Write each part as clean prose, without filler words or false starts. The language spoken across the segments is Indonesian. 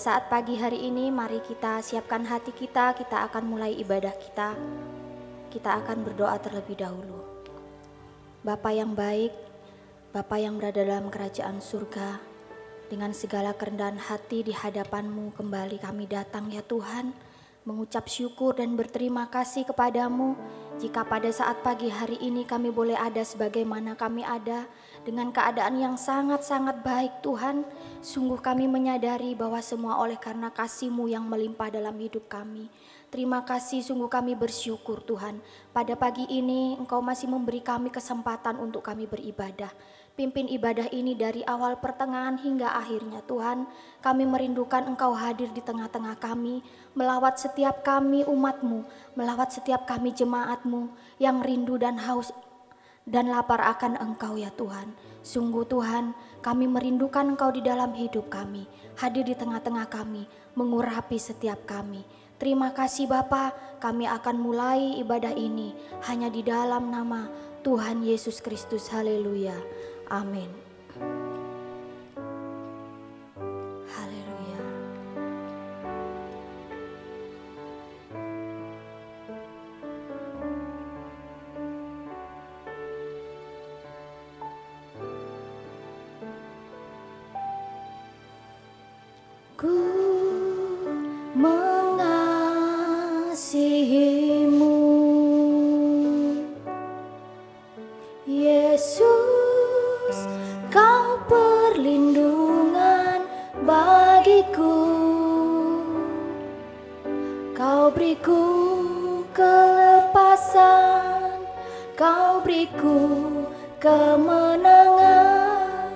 saat pagi hari ini, mari kita siapkan hati kita akan mulai ibadah kita. Kita akan berdoa terlebih dahulu. Bapa yang baik, Bapa yang berada dalam kerajaan surga, dengan segala kerendahan hati di hadapan-Mu kembali kami datang ya Tuhan, mengucap syukur dan berterima kasih kepadamu jika pada saat pagi hari ini kami boleh ada sebagaimana kami ada dengan keadaan yang sangat-sangat baik Tuhan. Sungguh kami menyadari bahwa semua oleh karena kasih-Mu yang melimpah dalam hidup kami. Terima kasih, sungguh kami bersyukur Tuhan. Pada pagi ini Engkau masih memberi kami kesempatan untuk kami beribadah. Pimpin ibadah ini dari awal pertengahan hingga akhirnya Tuhan. Kami merindukan Engkau hadir di tengah-tengah kami, melawat setiap kami umat-Mu, melawat setiap kami jemaat-Mu yang rindu dan haus dan lapar akan Engkau ya Tuhan. Sungguh Tuhan, kami merindukan Engkau di dalam hidup kami, hadir di tengah-tengah kami, mengurapi setiap kami. Terima kasih Bapa, kami akan mulai ibadah ini hanya di dalam nama Tuhan Yesus Kristus. Haleluya. Amin. Haleluya. Ku mengasihimu, Yesus, Kau perlindungan bagiku. Kau beriku kelepasan, Kau beriku kemenangan.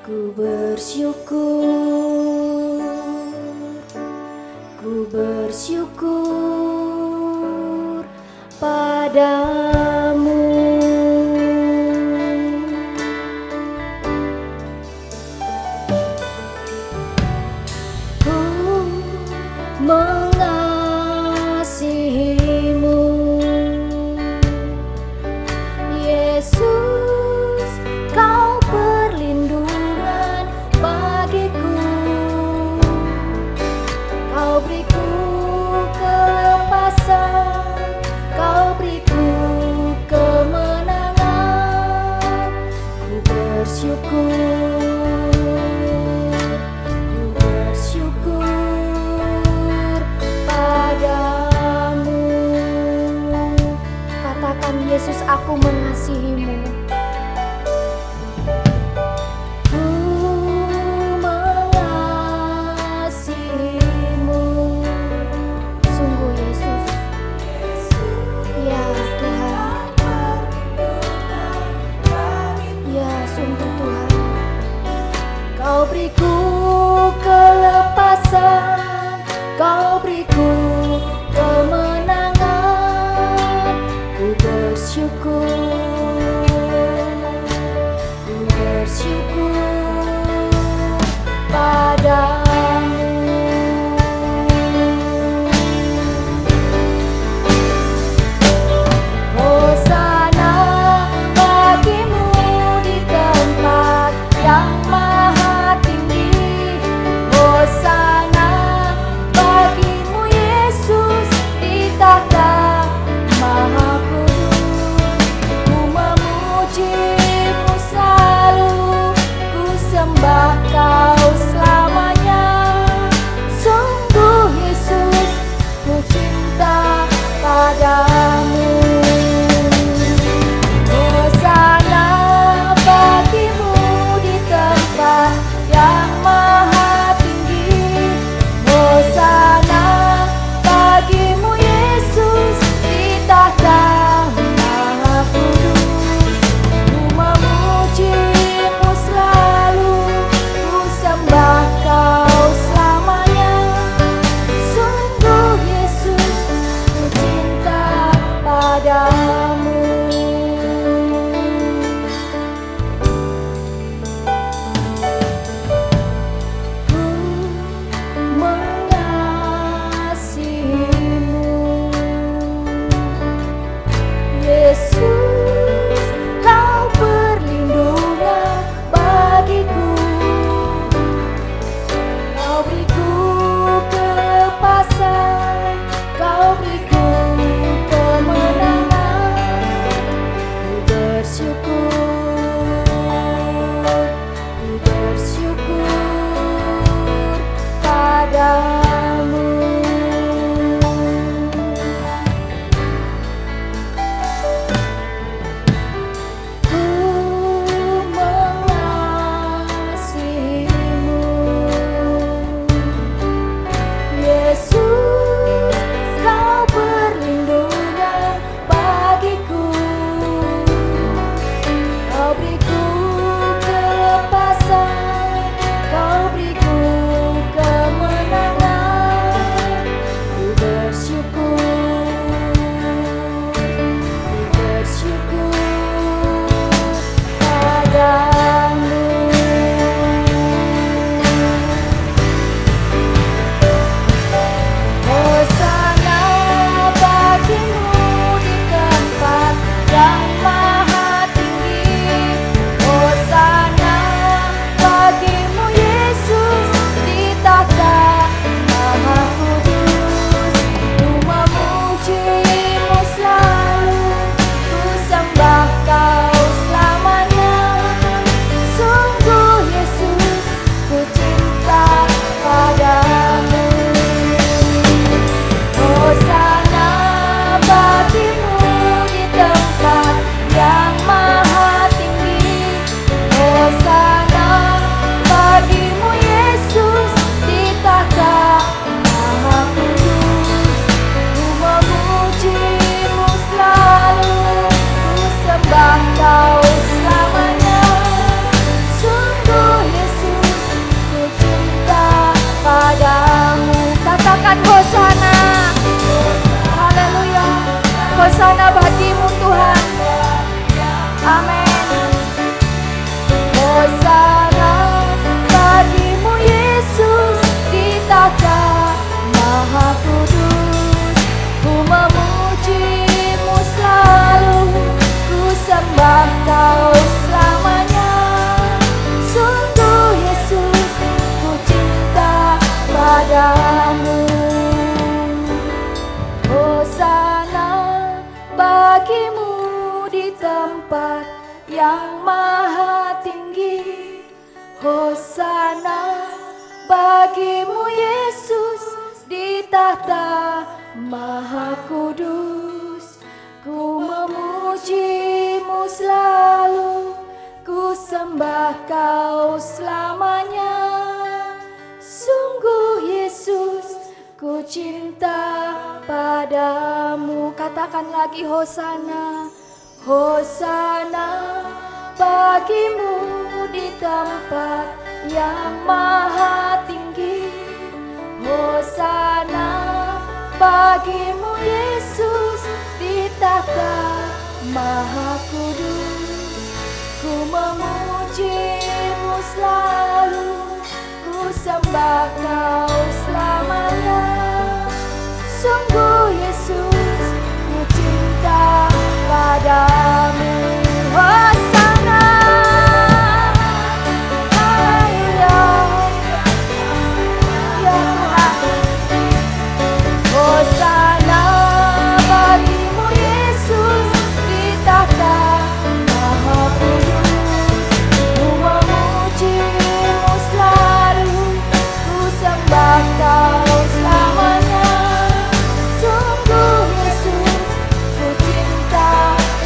Ku bersyukur padamu. Ku mengasihimu, Yesus, Kau perlindungan bagiku. Kau beriku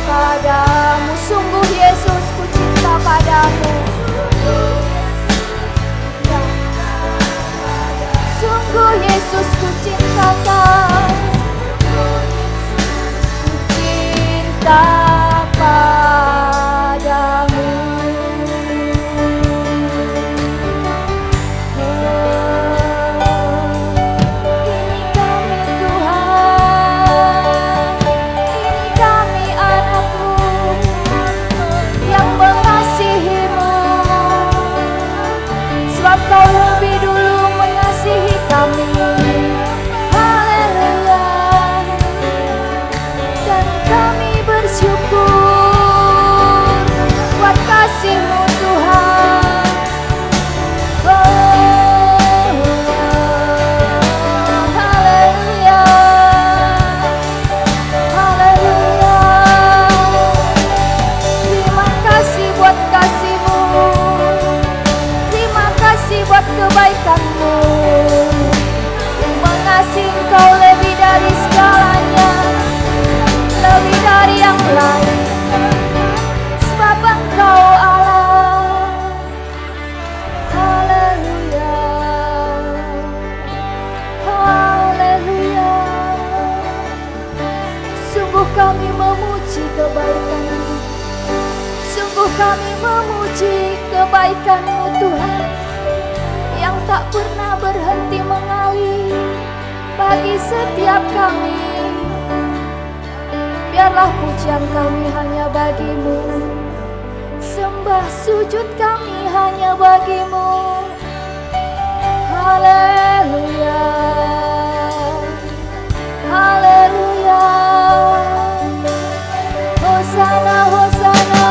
Pada kami memuji kebaikan-Mu Tuhan, yang tak pernah berhenti mengalir bagi setiap kami. Biarlah pujian kami hanya bagi-Mu, sembah sujud kami hanya bagi-Mu. Haleluya, haleluya, hosana, hosana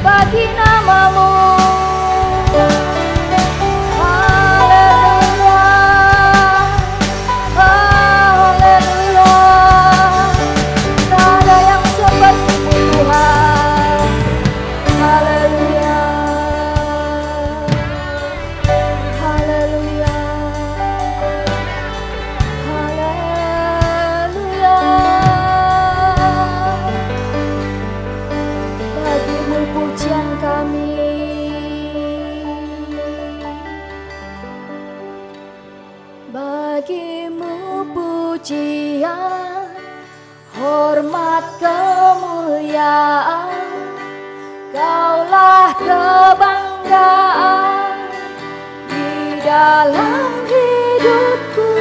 bagi nama-Mu. Bagi-Mu pujian, hormat, kemuliaan, Kaulah kebanggaan di dalam hidupku.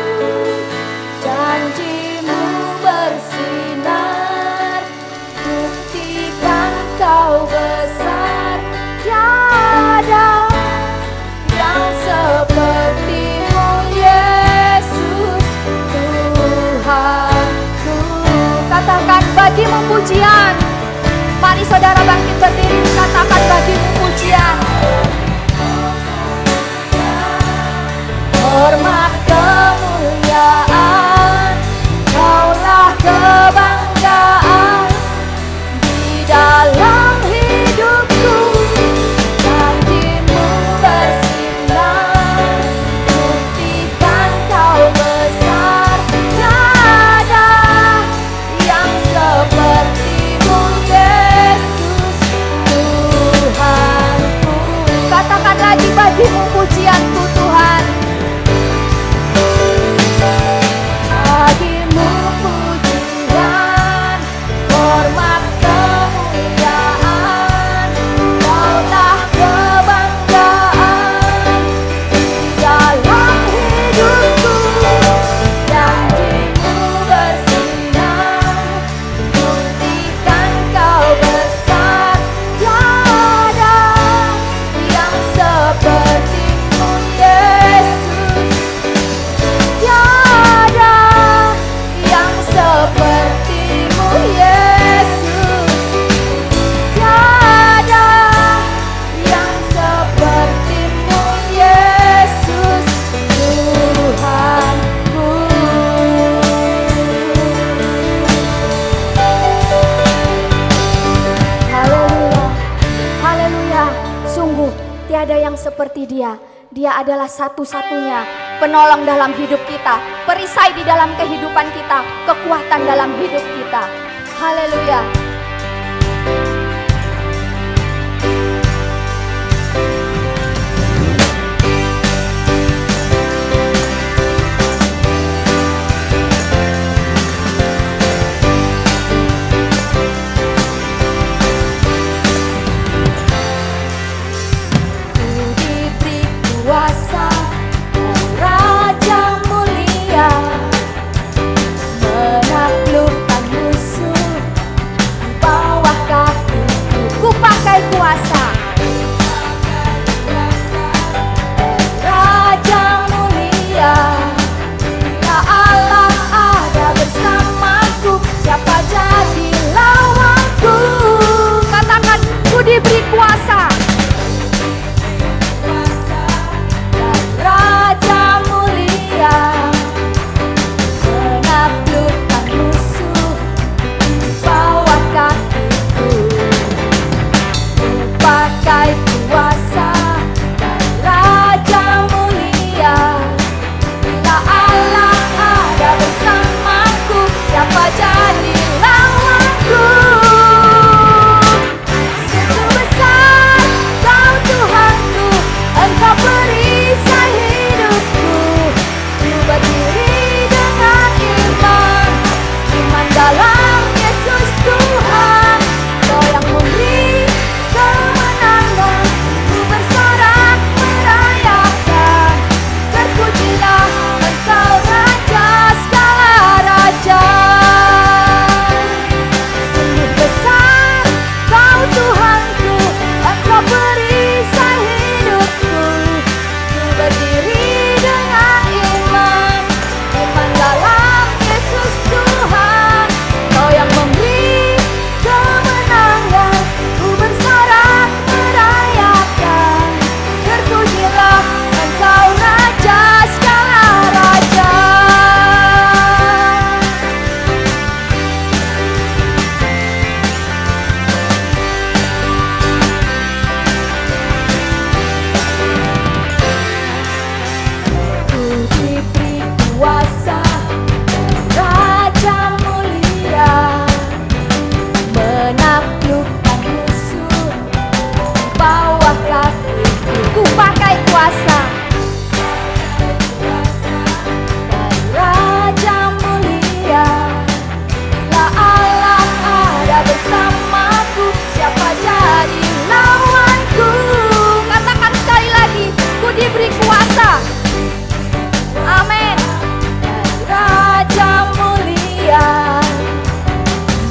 Janji-Mu bersinar, buktikan Kau besar. Tiada yang seperti-Mu Yesus Tuhanku. Katakan bagi-Mu pujian. Mari saudara bangkit berdiri, katakan bagi-Mu pujian. Hormat, kemuliaan, Kaulah kebanggaan di dalam hidupku. Janji-Mu bersinar, buktikan Kau besar. Tiada yang seperti-Mu Yesus Tuhanku. Katakan lagi, bagi-Mu pujianku Tuhan. Bagi-Mu pujian, hormat, kemuliaan, Kaulah kebanggaan di dalam hidupku. Janji-Mu bersinar, buktikan Kau besar. Tiada yang seperti-Mu Yesus. Tiada yang seperti-Mu Yesus. Tiada yang seperti-Mu Yesus Tuhanku. Haleluya, haleluya. Sungguh tiada yang seperti Dia. Dia adalah satu-satunya penolong dalam hidup kita, perisai di dalam kehidupan kita, kekuatan dalam hidup kita. Haleluya. Ku diberi kuasa, Raja mulia, menaklukkan musuh kuasa, dari Raja mulia. Bila Allah ada bersamaku, siapa jadi lawanku? Katakan sekali lagi, ku diberi kuasa. Amin. Raja mulia,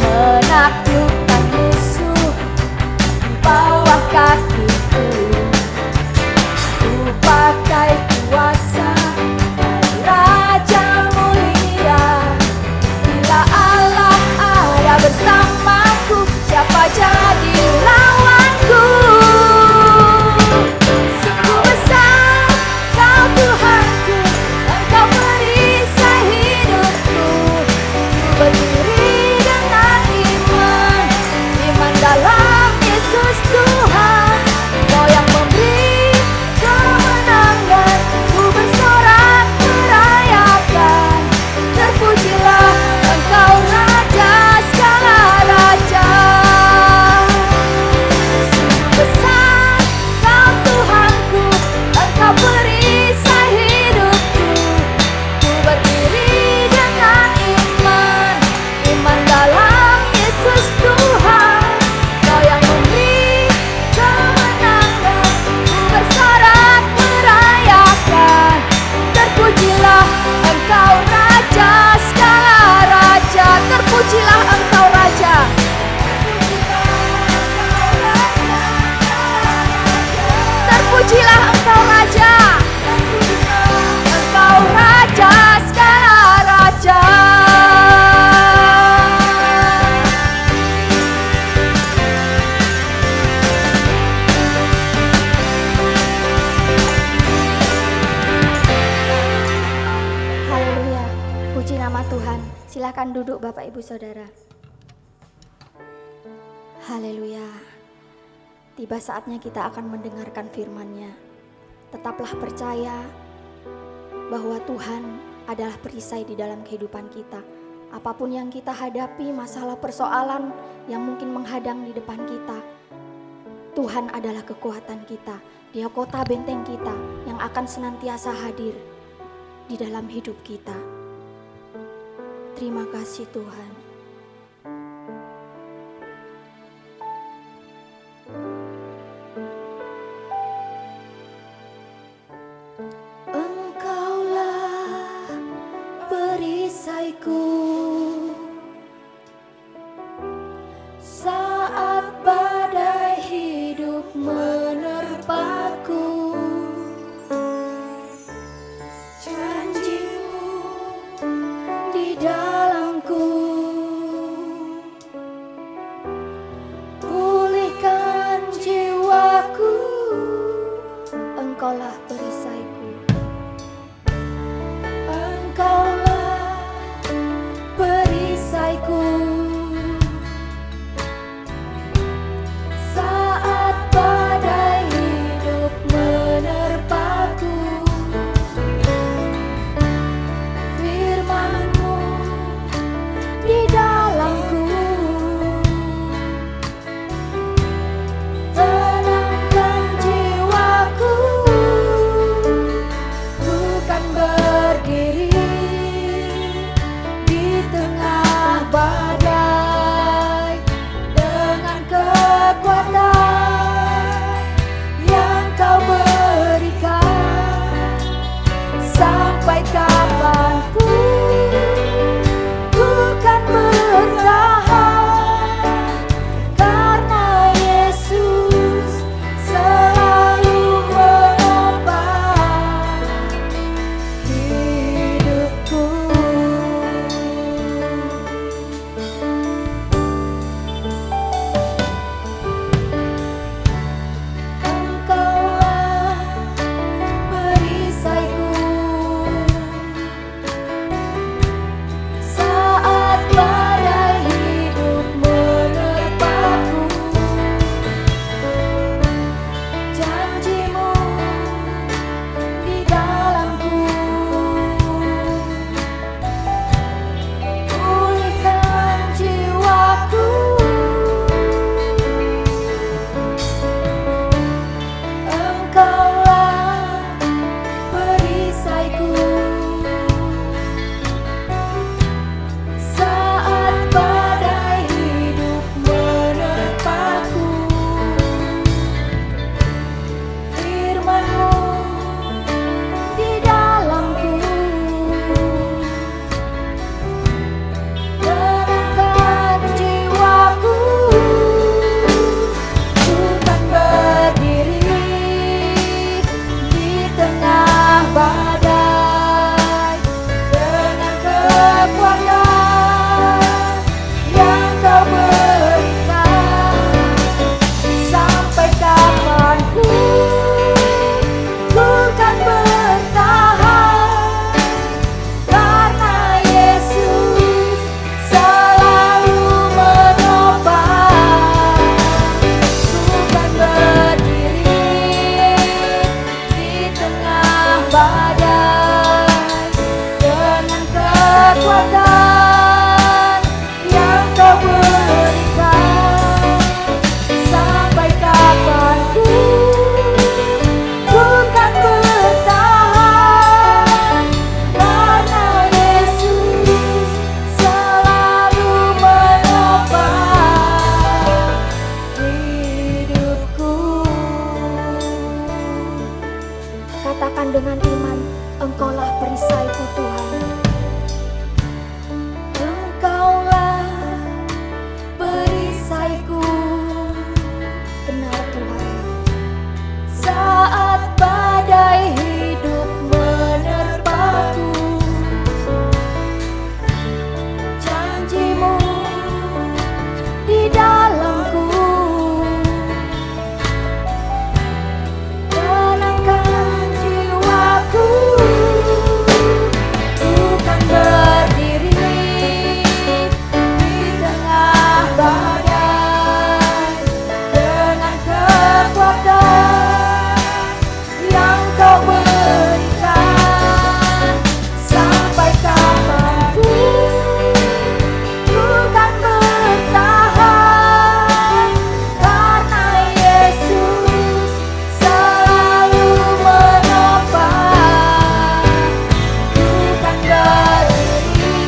menaklukkan musuh di bawah kakiku. Ku pakai kuasa dari Raja mulia. Bila Allah ada bersamaku, siapa jadi lawanku? Sungguh besar Kau Tuhanku, Engkau perisai hidupku. Ku berdiri dengan iman, iman dalam Yesus Tuhan. Kau yang memberi kemenangan, ku bersorak merayakan. Terpujilah Engkau Raja segala raja. Sungguh besar Kau Tuhanku, Engkau perisai hidupku. Ku berdiri dengan iman, iman dalam Yesus Tuhan. Kau yang memberi kemenangan, ku bersorak merayakan. Terpujilah Engkau Raja segala raja. Terpujilah Engkau Raja. Terpujilah Engkau Raja. Engkau Raja segala raja. Haleluya, puji nama Tuhan. Silakan duduk Bapak Ibu Saudara. Haleluya. Tiba saatnya kita akan mendengarkan firman-Nya. Tetaplah percaya bahwa Tuhan adalah perisai di dalam kehidupan kita. Apapun yang kita hadapi, masalah persoalan yang mungkin menghadang di depan kita, Tuhan adalah kekuatan kita. Dia kota benteng kita yang akan senantiasa hadir di dalam hidup kita. Terima kasih Tuhan. Engkaulah perisaiku saat badai hidup menerpaku. Janjimu di dalamku dengan iman, Engkaulah perisaiku Tuhan. Engkaulah perisaiku, benar Tuhan. Saat badai hidup menerpaku, janji-Mu di dalamku tenangkan jiwaku. Bukan berdiri di tengah badai dengan kekuatan yang Kau berikan. Sampai kapanpun bukan bertahan, karena Yesus selalu menopang. Bukan berdiri,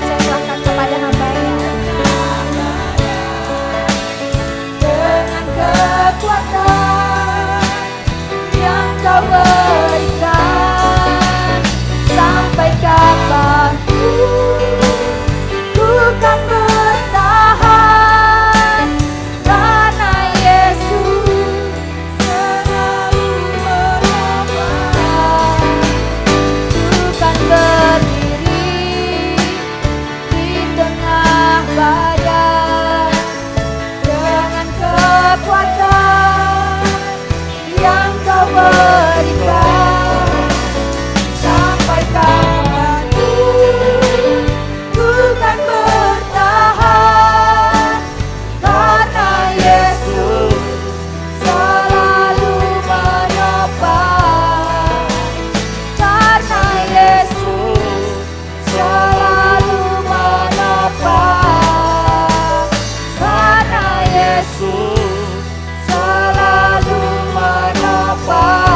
saya serahkan kepada hamba-Nya, dengan kekuatan yang Kau berikan. Sampai kapanpun bukan bertahan, karena Yesus selalu menopang. Bukan berdiri di tengah badai dengan kekuatan yang Kau berikan. Sampai kapanpun bukan bertahan, karena Yesus selalu menopang. Karena Yesus selalu menopang. Karena Yesus selalu menopang.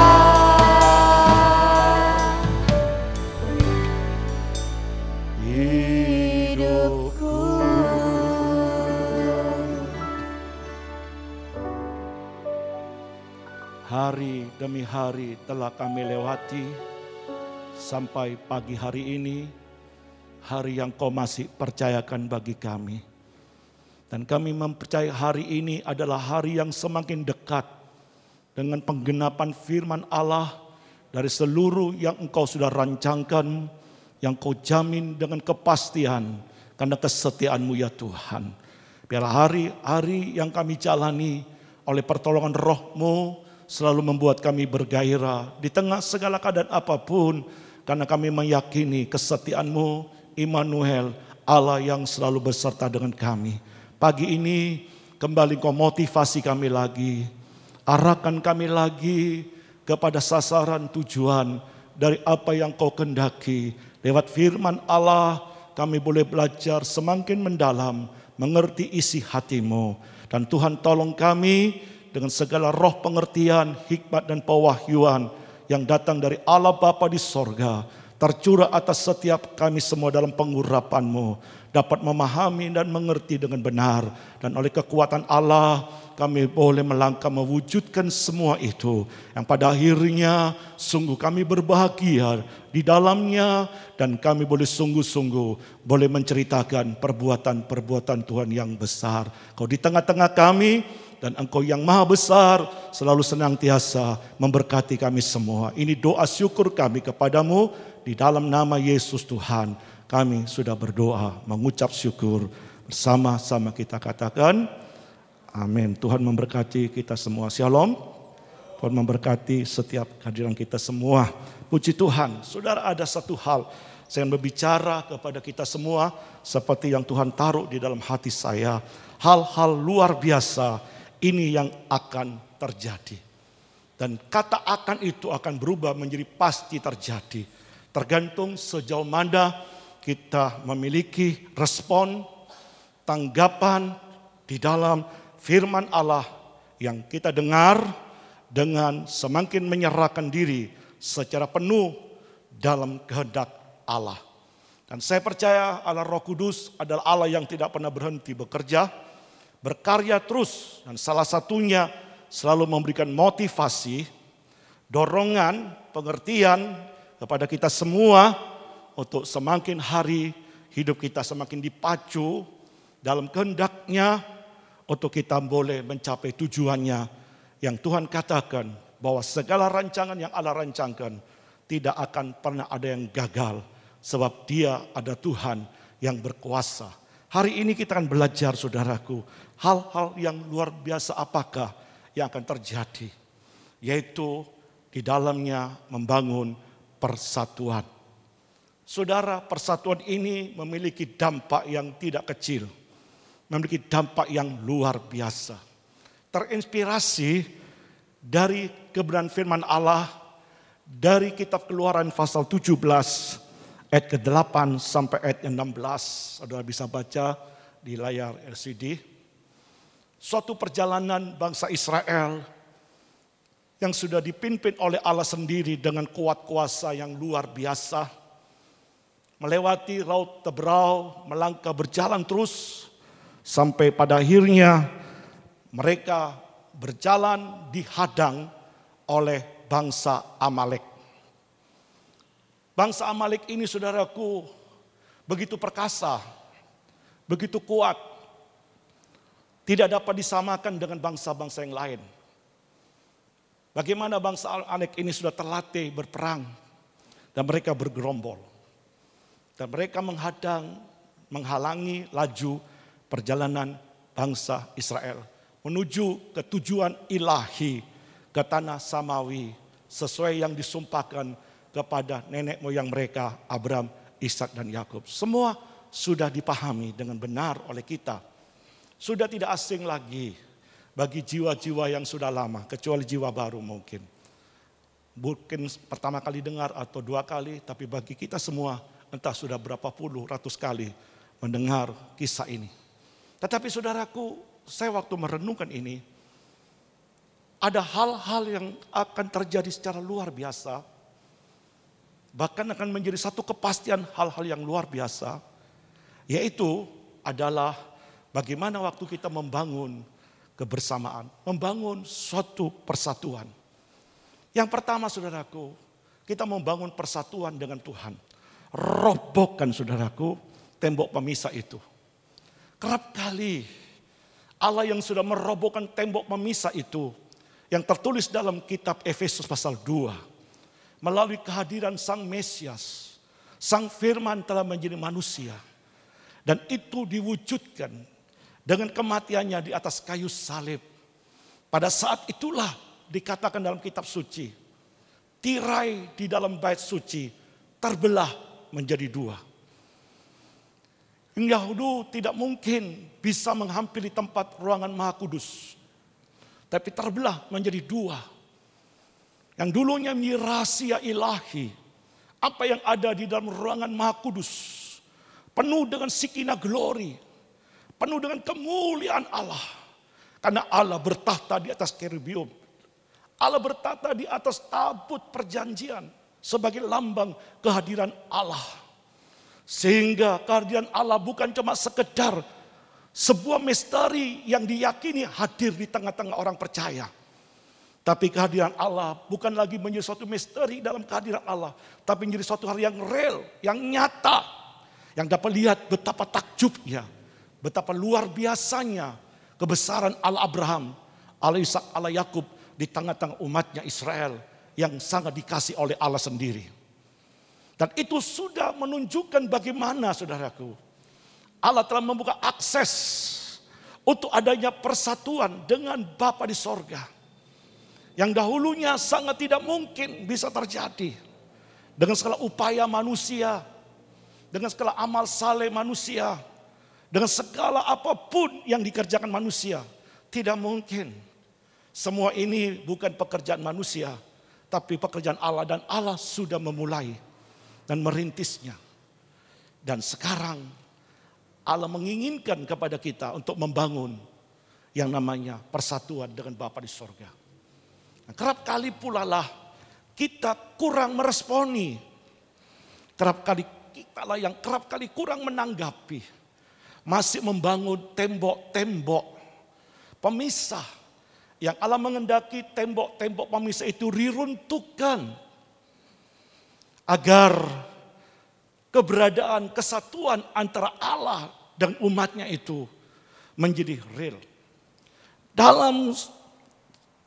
Hidupku. Hari demi hari telah kami lewati sampai pagi hari ini, hari yang Kau masih percayakan bagi kami. Dan kami mempercayai hari ini adalah hari yang semakin dekat dengan penggenapan firman Allah dari seluruh yang Engkau sudah rancangkan, yang Kau jamin dengan kepastian karena kesetiaan-Mu ya Tuhan. Biarlah hari-hari yang kami jalani oleh pertolongan Roh-Mu selalu membuat kami bergairah di tengah segala keadaan apapun, karena kami meyakini kesetiaan-Mu, Immanuel, Allah yang selalu beserta dengan kami. Pagi ini kembali Kau motivasi kami lagi, arahkan kami lagi kepada sasaran tujuan dari apa yang Kau kehendaki. Lewat firman Allah kami boleh belajar semakin mendalam, mengerti isi hati-Mu. Dan Tuhan tolong kami dengan segala roh pengertian, hikmat dan pewahyuan yang datang dari Allah Bapa di sorga, tercurah atas setiap kami semua dalam pengurapan-Mu, dapat memahami dan mengerti dengan benar. Dan oleh kekuatan Allah kami boleh melangkah mewujudkan semua itu, yang pada akhirnya sungguh kami berbahagia di dalamnya, dan kami boleh sungguh-sungguh boleh menceritakan perbuatan-perbuatan Tuhan yang besar. Kau di tengah-tengah kami, dan Engkau yang maha besar selalu senantiasa memberkati kami semua. Ini doa syukur kami kepadamu di dalam nama Yesus Tuhan. Kami sudah berdoa, mengucap syukur. Bersama-sama kita katakan amin. Tuhan memberkati kita semua. Shalom. Tuhan memberkati setiap kehadiran kita semua. Puji Tuhan. Saudara, ada satu hal saya berbicara kepada kita semua seperti yang Tuhan taruh di dalam hati saya. Hal-hal luar biasa ini yang akan terjadi. Dan kata akan itu akan berubah menjadi pasti terjadi. Tergantung sejauh mana kita memiliki respon, tanggapan di dalam firman Allah yang kita dengar dengan semakin menyerahkan diri secara penuh dalam kehendak Allah. Dan saya percaya Allah Roh Kudus adalah Allah yang tidak pernah berhenti bekerja, berkarya terus, dan salah satunya selalu memberikan motivasi dorongan, pengertian kepada kita semua untuk semakin hari hidup kita semakin dipacu dalam kehendak-Nya untuk kita boleh mencapai tujuannya yang Tuhan katakan bahwa segala rancangan yang Allah rancangkan tidak akan pernah ada yang gagal sebab Dia ada Tuhan yang berkuasa. Hari ini kita akan belajar saudaraku, hal-hal yang luar biasa apakah yang akan terjadi, yaitu di dalamnya membangun persatuan. Saudara, persatuan ini memiliki dampak yang tidak kecil, memiliki dampak yang luar biasa. Terinspirasi dari kebenaran firman Allah dari kitab Keluaran pasal 17 ayat ke-8 sampai ayat 16. Saudara bisa baca di layar LCD. Suatu perjalanan bangsa Israel yang sudah dipimpin oleh Allah sendiri dengan kuat kuasa yang luar biasa. Melewati Laut Teberau, melangkah berjalan terus sampai pada akhirnya mereka berjalan dihadang oleh bangsa Amalek. Bangsa Amalek ini saudaraku begitu perkasa, begitu kuat. Tidak dapat disamakan dengan bangsa-bangsa yang lain. Bagaimana bangsa Amalek ini sudah terlatih berperang dan mereka bergerombol. Dan mereka menghalangi laju perjalanan bangsa Israel menuju ke tujuan ilahi, ke tanah samawi sesuai yang disumpahkan kepada nenek moyang mereka, Abraham, Ishak dan Yakub. Semua sudah dipahami dengan benar oleh kita. Sudah tidak asing lagi bagi jiwa-jiwa yang sudah lama, kecuali jiwa baru mungkin. Mungkin pertama kali dengar atau dua kali, tapi bagi kita semua entah sudah berapa puluh ratus kali mendengar kisah ini. Tetapi saudaraku, saya waktu merenungkan ini, ada hal-hal yang akan terjadi secara luar biasa. Bahkan akan menjadi satu kepastian hal-hal yang luar biasa. Yaitu adalah bagaimana waktu kita membangun kebersamaan. Membangun suatu persatuan. Yang pertama saudaraku, kita membangun persatuan dengan Tuhan. Robohkan saudaraku tembok pemisah itu. Kerap kali Allah yang sudah merobohkan tembok pemisah itu, yang tertulis dalam kitab Efesus pasal 2. Melalui kehadiran Sang Mesias, Sang Firman telah menjadi manusia. Dan itu diwujudkan dengan kematiannya di atas kayu salib. Pada saat itulah dikatakan dalam kitab suci, tirai di dalam bait suci terbelah menjadi dua. Yang Yahudi tidak mungkin bisa menghampiri tempat ruangan Maha Kudus, tapi terbelah menjadi dua. Yang dulunya menjadi rahasia ilahi, apa yang ada di dalam ruangan Maha Kudus, penuh dengan Shekinah glory, penuh dengan kemuliaan Allah. Karena Allah bertahta di atas kerubium, Allah bertahta di atas tabut perjanjian sebagai lambang kehadiran Allah. Sehingga kehadiran Allah bukan cuma sekedar sebuah misteri yang diyakini hadir di tengah-tengah orang percaya. Tapi kehadiran Allah bukan lagi menjadi suatu misteri dalam kehadiran Allah, tapi menjadi suatu hal yang real, yang nyata, yang dapat lihat betapa takjubnya, betapa luar biasanya kebesaran Allah Abraham, Allah Ishak, Allah Yakub di tengah-tengah umatnya Israel yang sangat dikasih oleh Allah sendiri. Dan itu sudah menunjukkan bagaimana saudaraku, Allah telah membuka akses untuk adanya persatuan dengan Bapa di sorga. Yang dahulunya sangat tidak mungkin bisa terjadi. Dengan segala upaya manusia, dengan segala amal saleh manusia, dengan segala apapun yang dikerjakan manusia, tidak mungkin. Semua ini bukan pekerjaan manusia, tapi pekerjaan Allah, dan Allah sudah memulai dan merintisnya. Dan sekarang Allah menginginkan kepada kita untuk membangun yang namanya persatuan dengan Bapa di sorga. Nah, kerap kali pula lah kita kurang meresponi. Kerap kali kita lah yang kerap kali kurang menanggapi. Masih membangun tembok-tembok pemisah yang Allah mengendaki tembok-tembok pemisah itu diruntuhkan agar keberadaan kesatuan antara Allah dan umatnya itu menjadi real. Dalam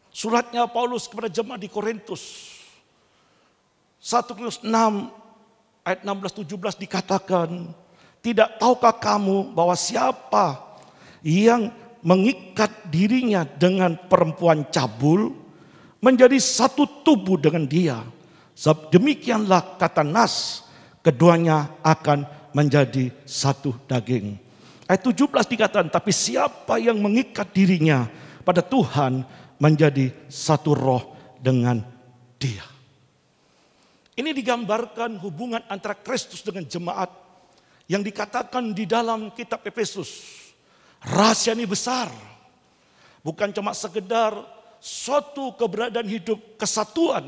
suratnya Paulus kepada jemaat di Korintus 1 Korintus 6 ayat 16-17 dikatakan, tidak tahukah kamu bahwa siapa yang mengikat dirinya dengan perempuan cabul menjadi satu tubuh dengan dia. Sebab demikianlah kata nas, keduanya akan menjadi satu daging. Ayat 17 dikatakan, tapi siapa yang mengikat dirinya pada Tuhan menjadi satu roh dengan dia. Ini digambarkan hubungan antara Kristus dengan jemaat yang dikatakan di dalam kitab Efesus. Rahasia ini besar. Bukan cuma sekedar suatu keberadaan hidup kesatuan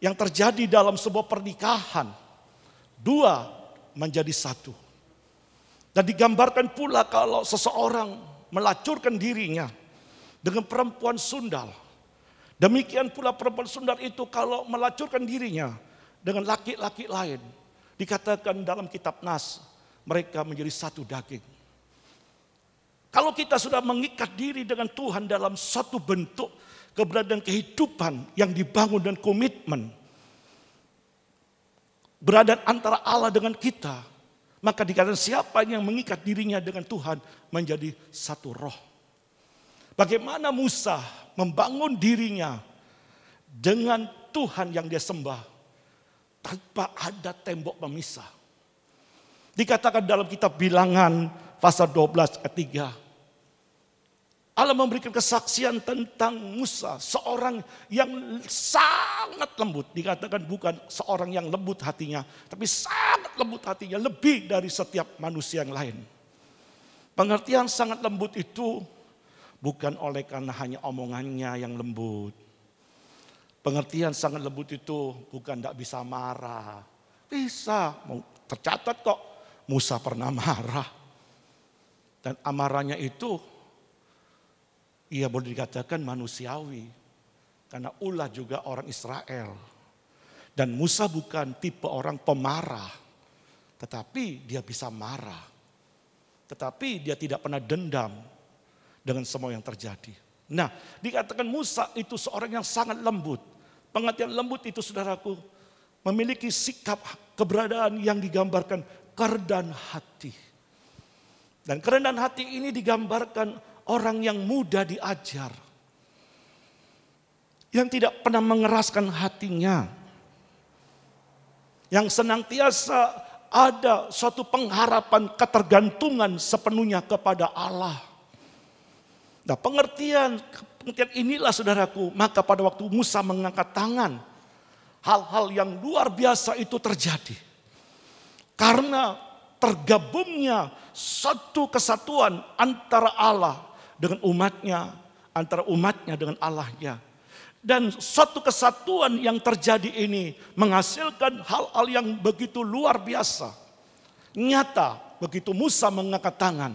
yang terjadi dalam sebuah pernikahan. Dua menjadi satu. Dan digambarkan pula kalau seseorang melacurkan dirinya dengan perempuan sundal. Demikian pula perempuan sundal itu kalau melacurkan dirinya dengan laki-laki lain. Dikatakan dalam kitab Nas, mereka menjadi satu daging. Kalau kita sudah mengikat diri dengan Tuhan dalam satu bentuk keberadaan kehidupan yang dibangun dan komitmen, beradaan antara Allah dengan kita, maka dikatakan siapa yang mengikat dirinya dengan Tuhan menjadi satu roh. Bagaimana Musa membangun dirinya dengan Tuhan yang dia sembah tanpa ada tembok pemisah. Dikatakan dalam kitab Bilangan pasal 12 ayat 3. Allah memberikan kesaksian tentang Musa, seorang yang sangat lembut. Dikatakan bukan seorang yang lembut hatinya, tapi sangat lembut hatinya, lebih dari setiap manusia yang lain. Pengertian sangat lembut itu bukan oleh karena hanya omongannya yang lembut. Pengertian sangat lembut itu bukan tidak bisa marah. Bisa, tercatat kok Musa pernah marah. Dan amarahnya itu ia boleh dikatakan manusiawi. Karena ulah juga orang Israel. Dan Musa bukan tipe orang pemarah. Tetapi dia bisa marah. Tetapi dia tidak pernah dendam dengan semua yang terjadi. Nah, dikatakan Musa itu seorang yang sangat lembut. Pengertian lembut itu saudaraku memiliki sikap keberadaan yang digambarkan kerendahan hati. Dan kerendahan hati ini digambarkan orang yang mudah diajar. Yang tidak pernah mengeraskan hatinya. Yang senantiasa ada suatu pengharapan ketergantungan sepenuhnya kepada Allah. Nah, pengertian inilah saudaraku, maka pada waktu Musa mengangkat tangan, hal-hal yang luar biasa itu terjadi. Karena tergabungnya satu kesatuan antara Allah dengan umatnya, antara umatnya dengan Allahnya. Dan suatu kesatuan yang terjadi ini menghasilkan hal-hal yang begitu luar biasa. Nyata begitu Musa mengangkat tangan,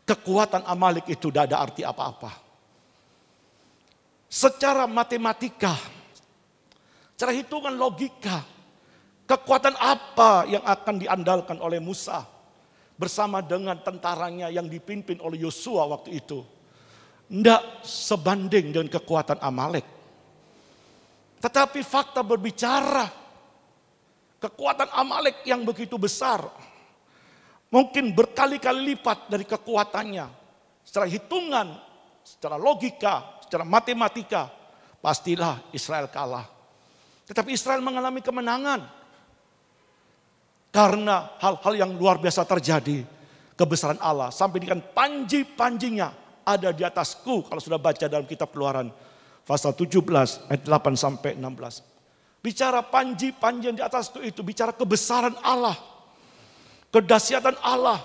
kekuatan Amalek itu tidak ada arti apa-apa. Secara matematika, secara hitungan logika, kekuatan apa yang akan diandalkan oleh Musa bersama dengan tentaranya yang dipimpin oleh Yosua waktu itu? Tidak sebanding dengan kekuatan Amalek. Tetapi fakta berbicara, kekuatan Amalek yang begitu besar, mungkin berkali-kali lipat dari kekuatannya. Secara hitungan, secara logika, secara matematika, pastilah Israel kalah. Tetapi Israel mengalami kemenangan. Karena hal-hal yang luar biasa terjadi. Kebesaran Allah. Sampai dengan panji-panjinya ada di atasku. Kalau sudah baca dalam kitab Keluaran. Pasal 17 ayat 8 sampai 16. Bicara panji-panjian di atasku itu. Bicara kebesaran Allah. Kedahsyatan Allah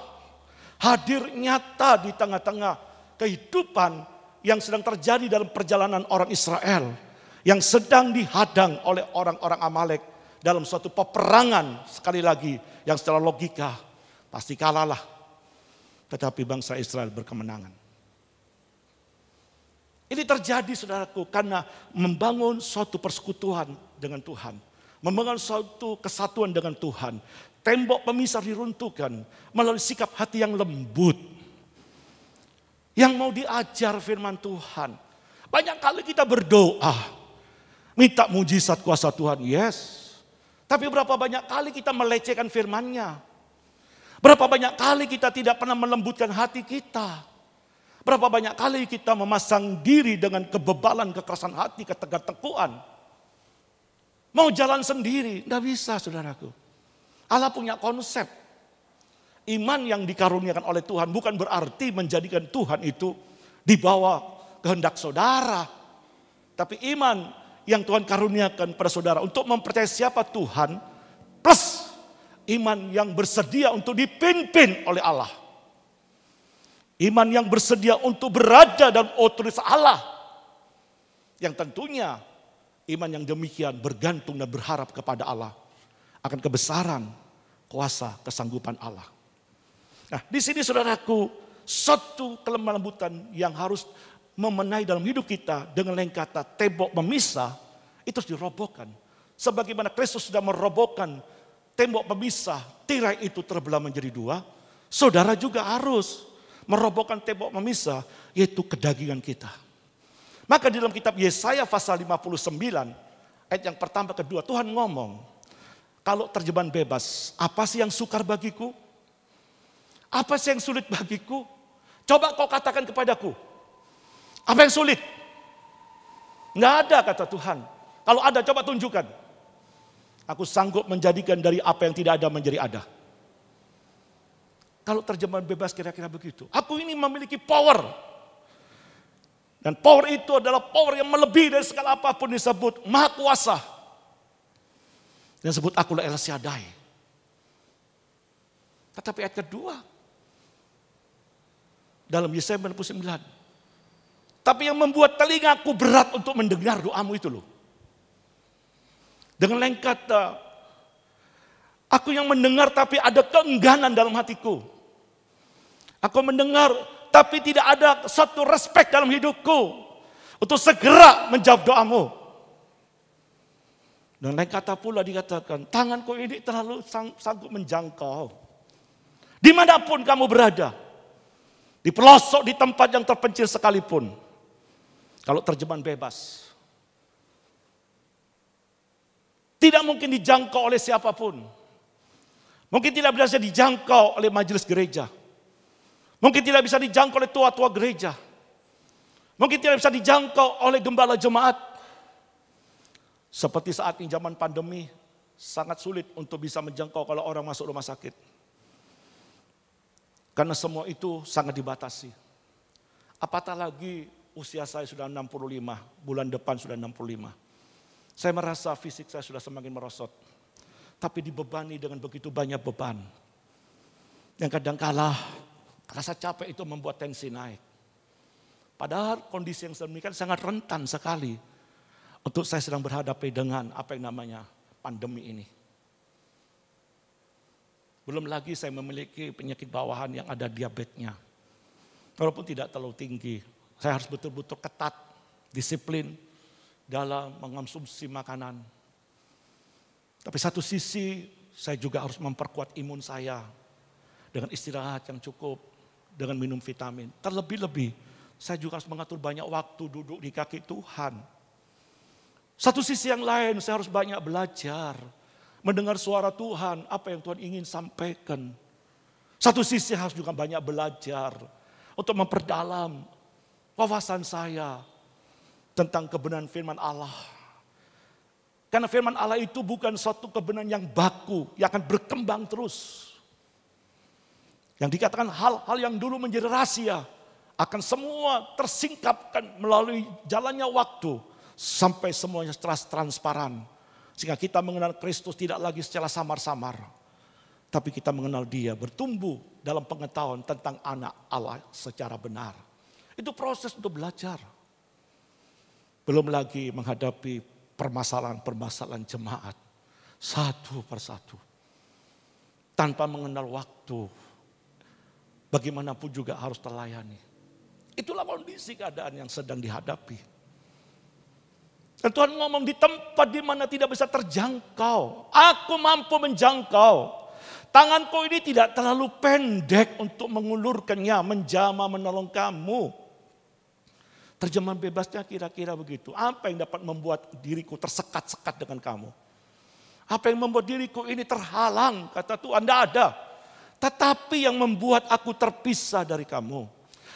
hadir nyata di tengah-tengah kehidupan yang sedang terjadi dalam perjalanan orang Israel yang sedang dihadang oleh orang-orang Amalek dalam suatu peperangan, sekali lagi yang secara logika pasti kalah lah, tetapi bangsa Israel berkemenangan. Ini terjadi saudaraku karena membangun suatu persekutuan dengan Tuhan. Membangun suatu kesatuan dengan Tuhan. Tembok pemisah diruntuhkan melalui sikap hati yang lembut. Yang mau diajar firman Tuhan. Banyak kali kita berdoa. Minta mujizat kuasa Tuhan, yes. Tapi berapa banyak kali kita melecehkan firman-Nya. Berapa banyak kali kita tidak pernah melembutkan hati kita. Berapa banyak kali kita memasang diri dengan kebebalan, kekerasan hati, ketegar-tekuan. Mau jalan sendiri, tidak bisa saudaraku. Allah punya konsep. Iman yang dikaruniakan oleh Tuhan bukan berarti menjadikan Tuhan itu di bawah kehendak saudara. Tapi iman yang Tuhan karuniakan pada saudara untuk mempercayai siapa Tuhan. Plus iman yang bersedia untuk dipimpin oleh Allah. Iman yang bersedia untuk berada dalam otoritas Allah. Yang tentunya iman yang demikian bergantung dan berharap kepada Allah. Akan kebesaran, kuasa, kesanggupan Allah. Nah, di sini saudaraku, satu kelembutan yang harus memenai dalam hidup kita dengan lain kata tembok pemisah itu harus dirobohkan. Sebagaimana Kristus sudah merobohkan tembok pemisah, tirai itu terbelah menjadi dua, saudara juga harus merobohkan tembok pemisah, yaitu kedagingan kita. Maka di dalam kitab Yesaya pasal 59, ayat yang pertama kedua, Tuhan ngomong, kalau terjemahan bebas, apa sih yang sukar bagiku? Apa sih yang sulit bagiku? Coba kau katakan kepadaku, apa yang sulit? Nggak ada kata Tuhan. Kalau ada coba tunjukkan. Aku sanggup menjadikan dari apa yang tidak ada menjadi ada. Kalau terjemahan bebas kira-kira begitu. Aku ini memiliki power. Dan power itu adalah power yang melebihi dari segala apapun disebut maha kuasa. Dan disebut akulah El Shaddai. Tetapi ayat kedua. Dalam Yesaya 99. Tapi yang membuat telingaku berat untuk mendengar doamu itu loh. Dengan lain kata, aku yang mendengar tapi ada keengganan dalam hatiku. Aku mendengar tapi tidak ada satu respek dalam hidupku untuk segera menjawab doamu. Dan lain kata pula dikatakan, tanganku ini terlalu sanggup menjangkau. Dimanapun kamu berada, di pelosok, di tempat yang terpencil sekalipun. Kalau terjemahan bebas. Tidak mungkin dijangkau oleh siapapun. Mungkin tidak bisa dijangkau oleh majelis gereja. Mungkin tidak bisa dijangkau oleh tua-tua gereja. Mungkin tidak bisa dijangkau oleh gembala jemaat. Seperti saat ini zaman pandemi, sangat sulit untuk bisa menjangkau kalau orang masuk rumah sakit. Karena semua itu sangat dibatasi. Apatah lagi usia saya sudah 65, bulan depan sudah 65. Saya merasa fisik saya sudah semakin merosot. Tapi dibebani dengan begitu banyak beban. Yang kadang-kala rasa capek itu membuat tensi naik. Padahal kondisi yang sedemikian sangat rentan sekali. Untuk saya sedang berhadapan dengan apa yang namanya pandemi ini. Belum lagi saya memiliki penyakit bawahan yang ada diabetesnya. Walaupun tidak terlalu tinggi. Saya harus betul-betul ketat, disiplin dalam mengonsumsi makanan. Tapi satu sisi saya juga harus memperkuat imun saya dengan istirahat yang cukup, dengan minum vitamin. Terlebih-lebih saya juga harus mengatur banyak waktu duduk di kaki Tuhan. Satu sisi yang lain saya harus banyak belajar, mendengar suara Tuhan, apa yang Tuhan ingin sampaikan. Satu sisi harus juga banyak belajar untuk memperdalam wawasan saya tentang kebenaran firman Allah. Karena firman Allah itu bukan suatu kebenaran yang baku, yang akan berkembang terus. Yang dikatakan hal-hal yang dulu menjadi rahasia, akan semua tersingkapkan melalui jalannya waktu, sampai semuanya transparan. Sehingga kita mengenal Kristus tidak lagi secara samar-samar. Tapi kita mengenal Dia, bertumbuh dalam pengetahuan tentang anak Allah secara benar. Itu proses untuk belajar. Belum lagi menghadapi permasalahan-permasalahan jemaat satu persatu. Tanpa mengenal waktu, bagaimanapun juga harus terlayani. Itulah kondisi keadaan yang sedang dihadapi. Dan Tuhan ngomong di tempat di mana tidak bisa terjangkau. Aku mampu menjangkau. Tanganku ini tidak terlalu pendek untuk mengulurkannya, menjamah, menolong kamu. Terjemahan bebasnya kira-kira begitu. Apa yang dapat membuat diriku tersekat-sekat dengan kamu? Apa yang membuat diriku ini terhalang? Kata Tuhan, tidak ada. Tetapi yang membuat aku terpisah dari kamu.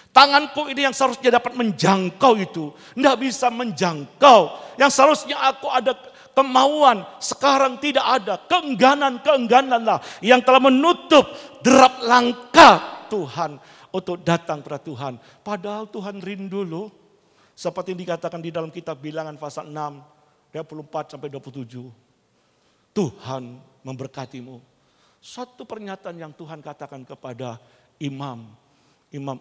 Tanganku ini yang seharusnya dapat menjangkau itu, tidak bisa menjangkau. Yang seharusnya aku ada kemauan, sekarang tidak ada. Keengganan-keenggananlah yang telah menutup derap langkah Tuhan untuk datang kepada Tuhan. Padahal Tuhan rindu loh. Seperti yang dikatakan di dalam kitab Bilangan pasal 6, 24-27. Tuhan memberkatimu. Suatu pernyataan yang Tuhan katakan kepada imam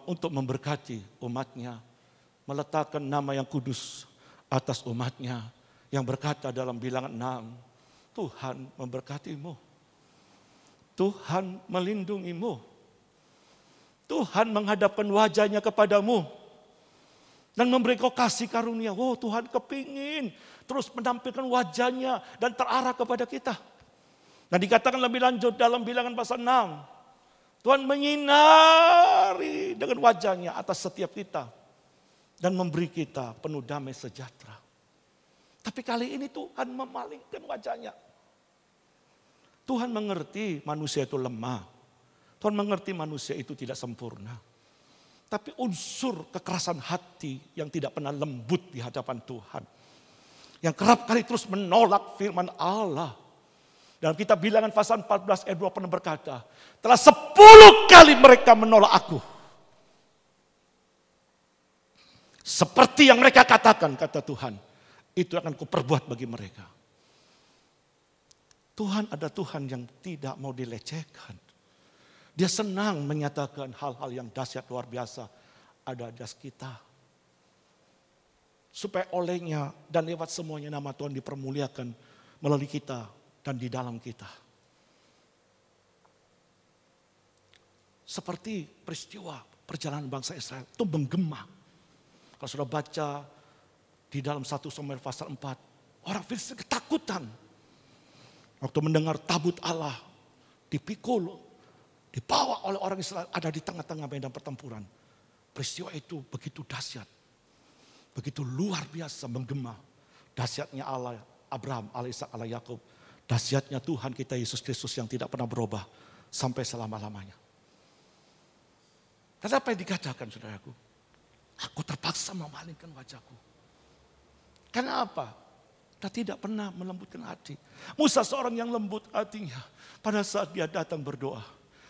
untuk memberkati umatnya. Meletakkan nama yang kudus atas umatnya. Yang berkata dalam Bilangan 6, Tuhan memberkatimu. Tuhan melindungimu. Tuhan menghadapkan wajahnya kepadamu. Dan memberi kau kasih karunia. Oh, Tuhan kepingin terus menampilkan wajahnya dan terarah kepada kita. Nah, dikatakan lebih lanjut dalam Bilangan pasal 6. Tuhan menyinari dengan wajahnya atas setiap kita. Dan memberi kita penuh damai sejahtera. Tapi kali ini Tuhan memalingkan wajahnya. Tuhan mengerti manusia itu lemah. Tuhan mengerti manusia itu tidak sempurna. Tapi unsur kekerasan hati yang tidak pernah lembut di hadapan Tuhan. Yang kerap kali terus menolak firman Allah. Dalam kitab Bilangan pasal 14 ayat 2 pernah berkata, telah 10 kali mereka menolak aku. Seperti yang mereka katakan, kata Tuhan. Itu akan kuperbuat bagi mereka. Tuhan ada Tuhan yang tidak mau dilecehkan. Dia senang menyatakan hal-hal yang dahsyat luar biasa ada di atas kita. Supaya olehnya dan lewat semuanya nama Tuhan dipermuliakan melalui kita dan di dalam kita. Seperti peristiwa perjalanan bangsa Israel itu menggema. Kalau sudah baca di dalam 1 Samuel pasal 4, orang Filistin ketakutan. Waktu mendengar tabut Allah dipikul, dibawa oleh orang Israel ada di tengah-tengah medan pertempuran. Peristiwa itu begitu dahsyat. Begitu luar biasa menggema. Dahsyatnya Allah Abraham, Allah Ishak, Allah Yakub. Dahsyatnya Tuhan kita Yesus Kristus yang tidak pernah berubah sampai selama-lamanya. Dan apa yang dikatakan saudaraku? Aku terpaksa memalingkan wajahku. Karena apa? Kita tidak pernah melembutkan hati. Musa seorang yang lembut hatinya. Pada saat dia datang berdoa.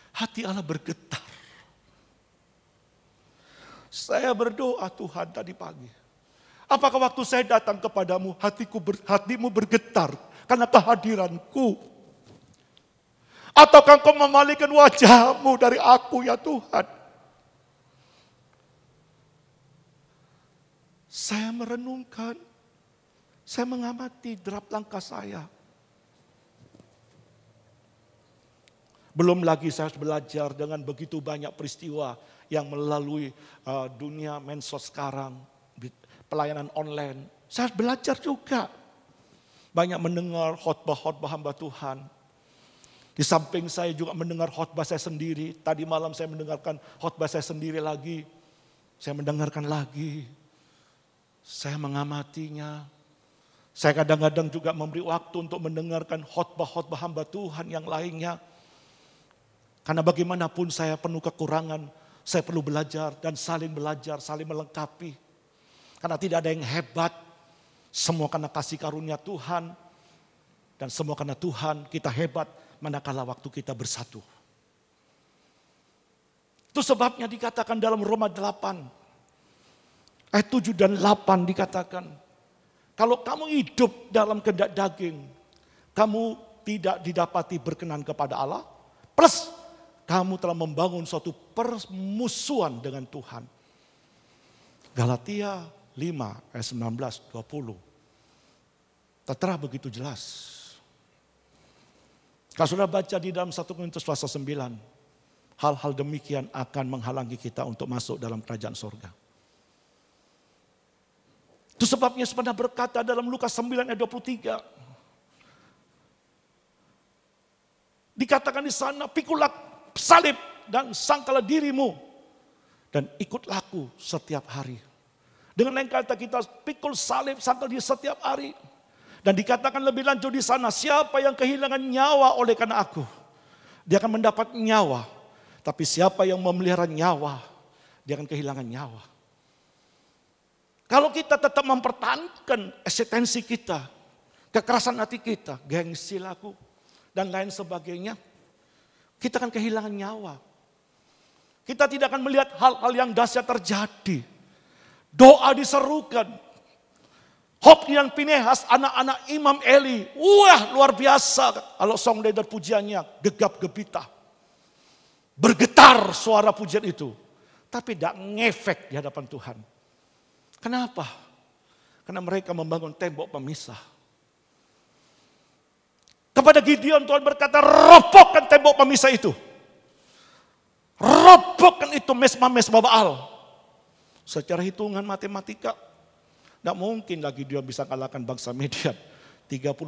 Hati Allah bergetar. Saya berdoa Tuhan tadi pagi. Apakah waktu saya datang kepadamu hatimu bergetar karena kehadiranku? Ataukah engkau memalingkan wajahmu dari aku ya Tuhan? Saya merenungkan, saya mengamati derap langkah saya. Belum lagi saya harus belajar dengan begitu banyak peristiwa yang melalui dunia medsos sekarang, pelayanan online. Saya harus belajar juga. Banyak mendengar khotbah-khotbah hamba Tuhan. Di samping saya juga mendengar khotbah saya sendiri. Tadi malam saya mendengarkan khotbah saya sendiri lagi. Saya mendengarkan lagi. Saya mengamatinya. Saya kadang-kadang juga memberi waktu untuk mendengarkan khotbah-khotbah hamba Tuhan yang lainnya. Karena bagaimanapun saya penuh kekurangan, saya perlu belajar dan saling belajar, saling melengkapi. Karena tidak ada yang hebat, semua karena kasih karunia Tuhan. Dan semua karena Tuhan kita hebat manakala waktu kita bersatu. Itu sebabnya dikatakan dalam Roma 8, ayat 7 dan 8 dikatakan, kalau kamu hidup dalam kehendak daging, kamu tidak didapati berkenan kepada Allah, plus kamu telah membangun suatu permusuhan dengan Tuhan. Galatia 5 ayat 19-20. Tertera begitu jelas. Kalau sudah baca di dalam 1 Korintus pasal 9. Hal-hal demikian akan menghalangi kita untuk masuk dalam kerajaan surga. Itu sebabnya Yesus pernah berkata dalam Lukas 9 ayat 23. Dikatakan di sana, pikulah salib dan sangkalah dirimu dan ikutlah aku setiap hari. Dengan lain kata kita pikul salib, sangkal diri setiap hari. Dan dikatakan lebih lanjut di sana, siapa yang kehilangan nyawa oleh karena aku, dia akan mendapat nyawa. Tapi siapa yang memelihara nyawa, dia akan kehilangan nyawa. Kalau kita tetap mempertahankan eksistensi kita, kekerasan hati kita, gengsi laku, dan lain sebagainya, kita akan kehilangan nyawa. Kita tidak akan melihat hal-hal yang dahsyat terjadi. Doa diserukan. Hofni dan Pinehas, anak-anak Imam Eli, wah luar biasa. Kalau song leader pujiannya, gegap gempita. Bergetar suara pujian itu. Tapi tidak ngefek di hadapan Tuhan. Kenapa? Karena mereka membangun tembok pemisah. Kepada Gideon Tuhan berkata, robohkan tembok pemisah itu. Robohkan itu mesbah-mesbah Baal. Secara hitungan matematika, tidak mungkin lagi dia bisa kalahkan bangsa Midian. 32.000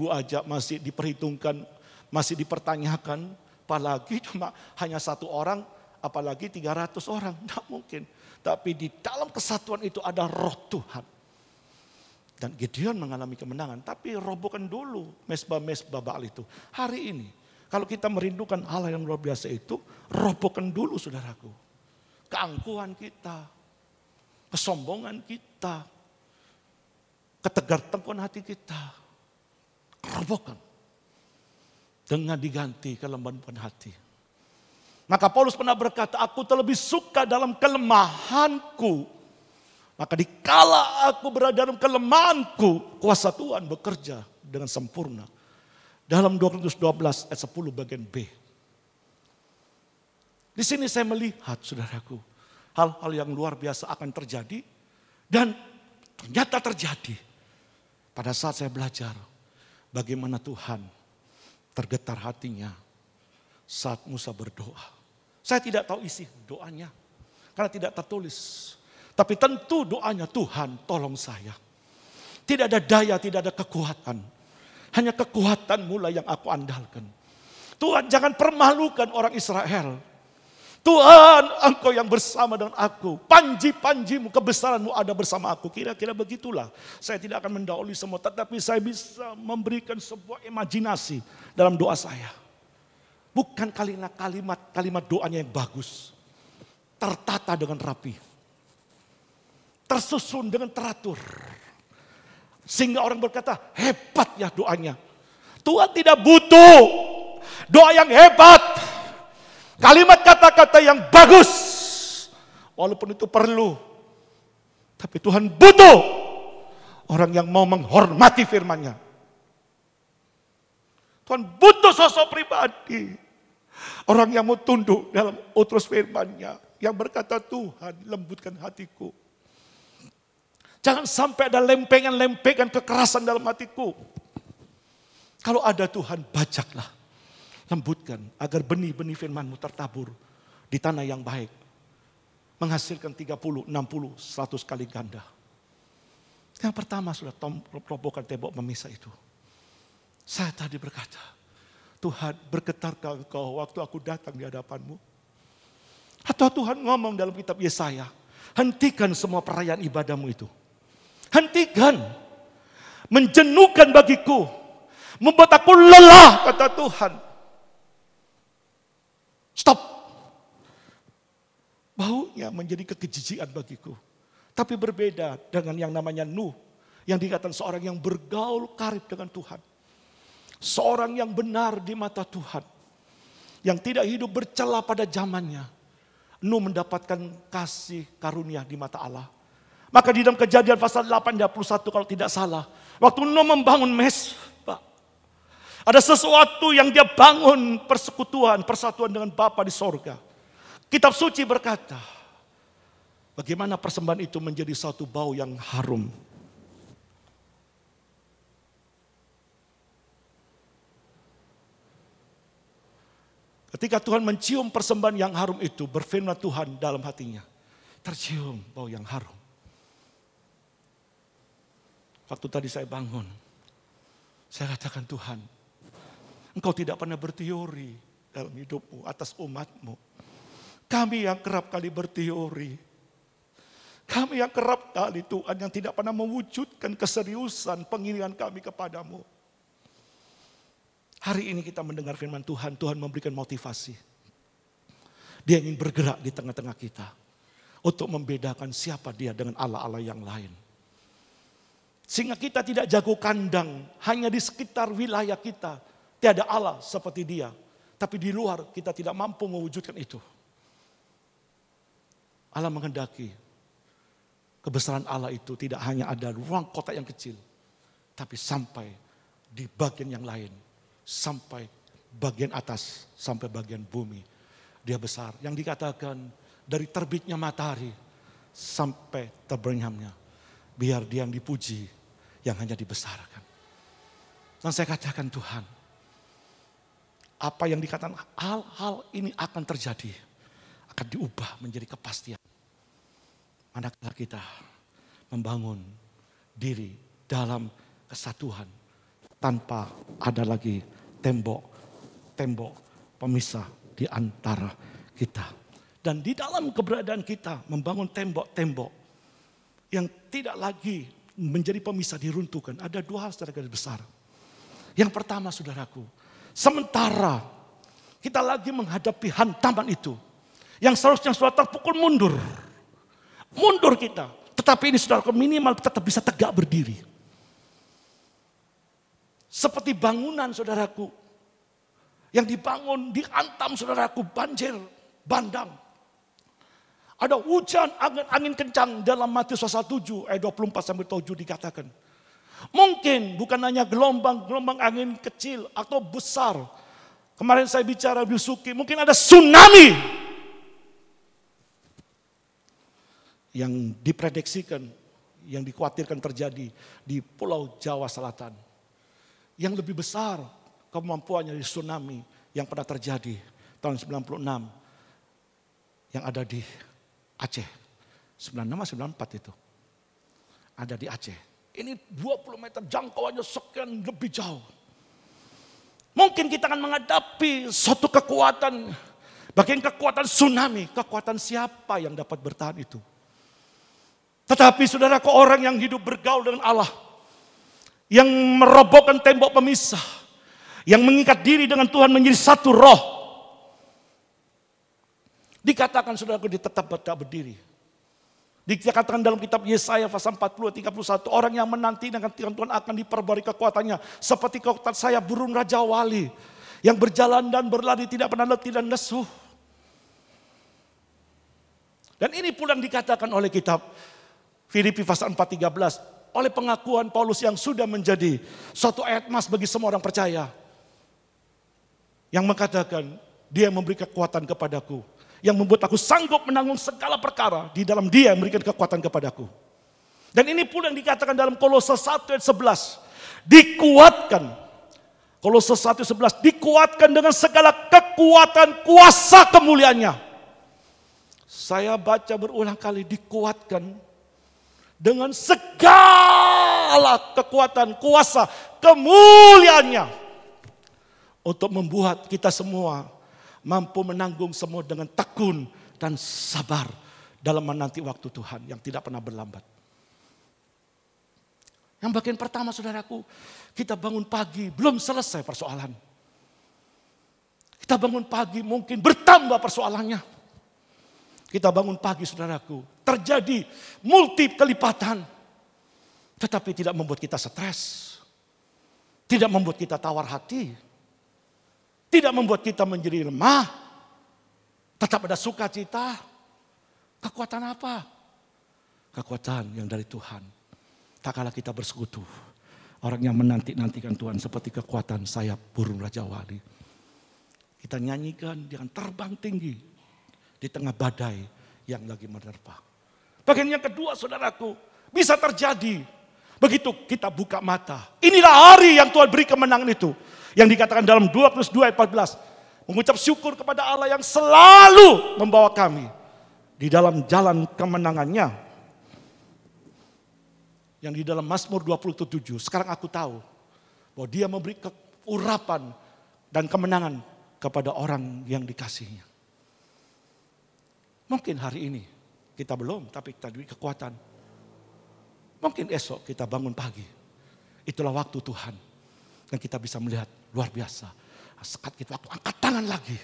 aja masih diperhitungkan, masih dipertanyakan. Apalagi cuma hanya 1 orang, apalagi 300 orang. Tidak mungkin. Tapi di dalam kesatuan itu ada roh Tuhan. Dan Gideon mengalami kemenangan. Tapi robohkan dulu mesbah-mesbah Baal itu. Hari ini, kalau kita merindukan Allah yang luar biasa itu, robohkan dulu saudaraku. Keangkuhan kita, kesombongan kita, ketegar-tengkuan hati kita. Robohkan. Dengan diganti kelembutan hati. Maka Paulus pernah berkata, aku terlebih suka dalam kelemahanku. Maka dikala aku berada dalam kelemahanku, kuasa Tuhan bekerja dengan sempurna. Dalam 2 Korintus 12 ayat 10 bagian B. Di sini saya melihat saudaraku, hal-hal yang luar biasa akan terjadi. Dan ternyata terjadi. Pada saat saya belajar bagaimana Tuhan tergetar hatinya saat Musa berdoa. Saya tidak tahu isi doanya karena tidak tertulis. Tapi tentu doanya, Tuhan tolong saya. Tidak ada daya, tidak ada kekuatan. Hanya kekuatan-Mu lah yang aku andalkan. Tuhan jangan permalukan orang Israel. Tuhan, Engkau yang bersama dengan aku. Panji-panji-Mu, kebesaran-Mu ada bersama aku. Kira-kira begitulah. Saya tidak akan mendahului semua, tetapi saya bisa memberikan sebuah imajinasi dalam doa saya. Bukan kalimat doanya yang bagus. Tertata dengan rapi. Tersusun dengan teratur. Sehingga orang berkata, hebat ya doanya. Tuhan tidak butuh doa yang hebat. Kalimat kata-kata yang bagus. Walaupun itu perlu. Tapi Tuhan butuh orang yang mau menghormati firman-Nya. Tuhan butuh sosok pribadi. Orang yang mau tunduk dalam utus firman-Nya. Yang berkata, Tuhan lembutkan hatiku. Jangan sampai ada lempengan-lempengan kekerasan dalam hatiku. Kalau ada Tuhan, bajaklah. Lembutkan agar benih-benih firman-Mu tertabur di tanah yang baik. Menghasilkan 30, 60, 100 kali ganda. Yang pertama sudah robohkan tembok pemisah itu. Saya tadi berkata, Tuhan, bergetarkah Engkau waktu aku datang di hadapan-Mu? Atau Tuhan ngomong dalam kitab Yesaya, hentikan semua perayaan ibadah-Mu itu. Hentikan. Menjenuhkan bagiku. Membuat aku lelah, kata Tuhan. Stop. Baunya menjadi kekejijian bagiku. Tapi berbeda dengan yang namanya Nuh. Yang dikatakan seorang yang bergaul karib dengan Tuhan. Seorang yang benar di mata Tuhan. Yang tidak hidup bercela pada zamannya. Nuh mendapatkan kasih karunia di mata Allah. Maka di dalam Kejadian pasal 81 kalau tidak salah. Waktu Nuh membangun mesbah. Ada sesuatu yang dia bangun, persekutuan, persatuan dengan Bapa di sorga. Kitab suci berkata, bagaimana persembahan itu menjadi satu bau yang harum. Ketika Tuhan mencium persembahan yang harum itu, berfirman Tuhan dalam hatinya, tercium bau yang harum. Waktu tadi saya bangun, saya katakan, Tuhan, Engkau tidak pernah berteori dalam hidupmu atas umatmu. Kami yang kerap kali berteori. Kami yang kerap kali Tuhan yang tidak pernah mewujudkan keseriusan pengirian kami kepadamu. Hari ini kita mendengar firman Tuhan, Tuhan memberikan motivasi. Dia ingin bergerak di tengah-tengah kita untuk membedakan siapa dia dengan Allah-Allah yang lain. Sehingga kita tidak jago kandang hanya di sekitar wilayah kita. Tiada Allah seperti dia. Tapi di luar kita tidak mampu mewujudkan itu. Allah menghendaki kebesaran Allah itu tidak hanya ada ruang kota yang kecil. Tapi sampai di bagian yang lain. Sampai bagian atas, sampai bagian bumi. Dia besar. Yang dikatakan dari terbitnya matahari sampai terbenamnya. Biar dia yang dipuji, yang hanya dibesarkan. Dan saya katakan, Tuhan, apa yang dikatakan hal-hal ini akan terjadi, akan diubah menjadi kepastian. Manakala kita membangun diri dalam kesatuan tanpa ada lagi tembok pemisah di antara kita. Dan di dalam keberadaan kita membangun tembok-tembok yang tidak lagi menjadi pemisah diruntuhkan. Ada dua hal secara garis besar. Yang pertama, saudaraku, sementara kita lagi menghadapi hantaman itu, yang seharusnya saudara terpukul mundur. Mundur kita. Tetapi ini saudaraku minimal tetap bisa tegak berdiri. Seperti bangunan saudaraku, yang dibangun dihantam saudaraku banjir, bandang. Ada hujan angin kencang dalam Matius pasal 7 ayat 24-7 dikatakan. Mungkin bukan hanya gelombang angin kecil atau besar. Kemarin saya bicara Bisuki, mungkin ada tsunami yang diprediksikan, yang dikhawatirkan terjadi di Pulau Jawa Selatan. Yang lebih besar kemampuannya dari tsunami yang pernah terjadi tahun 96 yang ada di Aceh. 96-94 itu. Ada di Aceh. Ini 20 meter jangkauannya sekian lebih jauh. Mungkin kita akan menghadapi suatu kekuatan. Bagian kekuatan tsunami. Kekuatan siapa yang dapat bertahan itu? Tetapi saudaraku, orang yang hidup bergaul dengan Allah. Yang merobohkan tembok pemisah. Yang mengikat diri dengan Tuhan menjadi satu roh. Dikatakan saudaraku dia tetap berdiri. Dikatakan dalam kitab Yesaya pasal 40-31. Orang yang menanti dengan Tuhan akan diperbarui kekuatannya. Seperti kekuatan saya burung Raja Wali. Yang berjalan dan berlari tidak pernah letih dan lesu. Dan ini pula yang dikatakan oleh kitab Filipi pasal 4:13. Oleh pengakuan Paulus yang sudah menjadi suatu ayat emas bagi semua orang percaya. Yang mengatakan dia memberi kekuatan kepadaku. Yang membuat aku sanggup menanggung segala perkara di dalam dia yang memberikan kekuatan kepadaku. Dan ini pula yang dikatakan dalam Kolose 1 ayat 11. Dikuatkan. Kolose 1 ayat 11. Dikuatkan dengan segala kekuatan kuasa kemuliaannya. Saya baca berulang kali dikuatkan. Dengan segala kekuatan kuasa kemuliaannya. Untuk membuat kita semua mampu menanggung semua dengan tekun dan sabar dalam menanti waktu Tuhan yang tidak pernah berlambat. Yang bagian pertama saudaraku, kita bangun pagi belum selesai persoalan. Kita bangun pagi mungkin bertambah persoalannya. Kita bangun pagi saudaraku, terjadi multi kelipatan. Tetapi tidak membuat kita stres. Tidak membuat kita tawar hati. Tidak membuat kita menjadi lemah. Tetap ada sukacita. Kekuatan apa? Kekuatan yang dari Tuhan. Tak kala kita bersekutu. Orang yang menanti-nantikan Tuhan seperti kekuatan sayap burung Raja Wali. Kita nyanyikan dengan terbang tinggi. Di tengah badai yang lagi menerpa. Bagian yang kedua saudaraku. Bisa terjadi. Begitu kita buka mata. Inilah hari yang Tuhan beri kemenangan itu. Yang dikatakan dalam 2 ayat 14. Mengucap syukur kepada Allah yang selalu membawa kami. Di dalam jalan kemenangannya. yang di dalam Mazmur 27. Sekarang aku tahu bahwa dia memberi urapan dan kemenangan kepada orang yang dikasihnya. Mungkin hari ini kita belum, tapi kita diberi kekuatan. Mungkin esok kita bangun pagi. Itulah waktu Tuhan. Dan kita bisa melihat luar biasa. Sekat kita waktu angkat tangan lagi.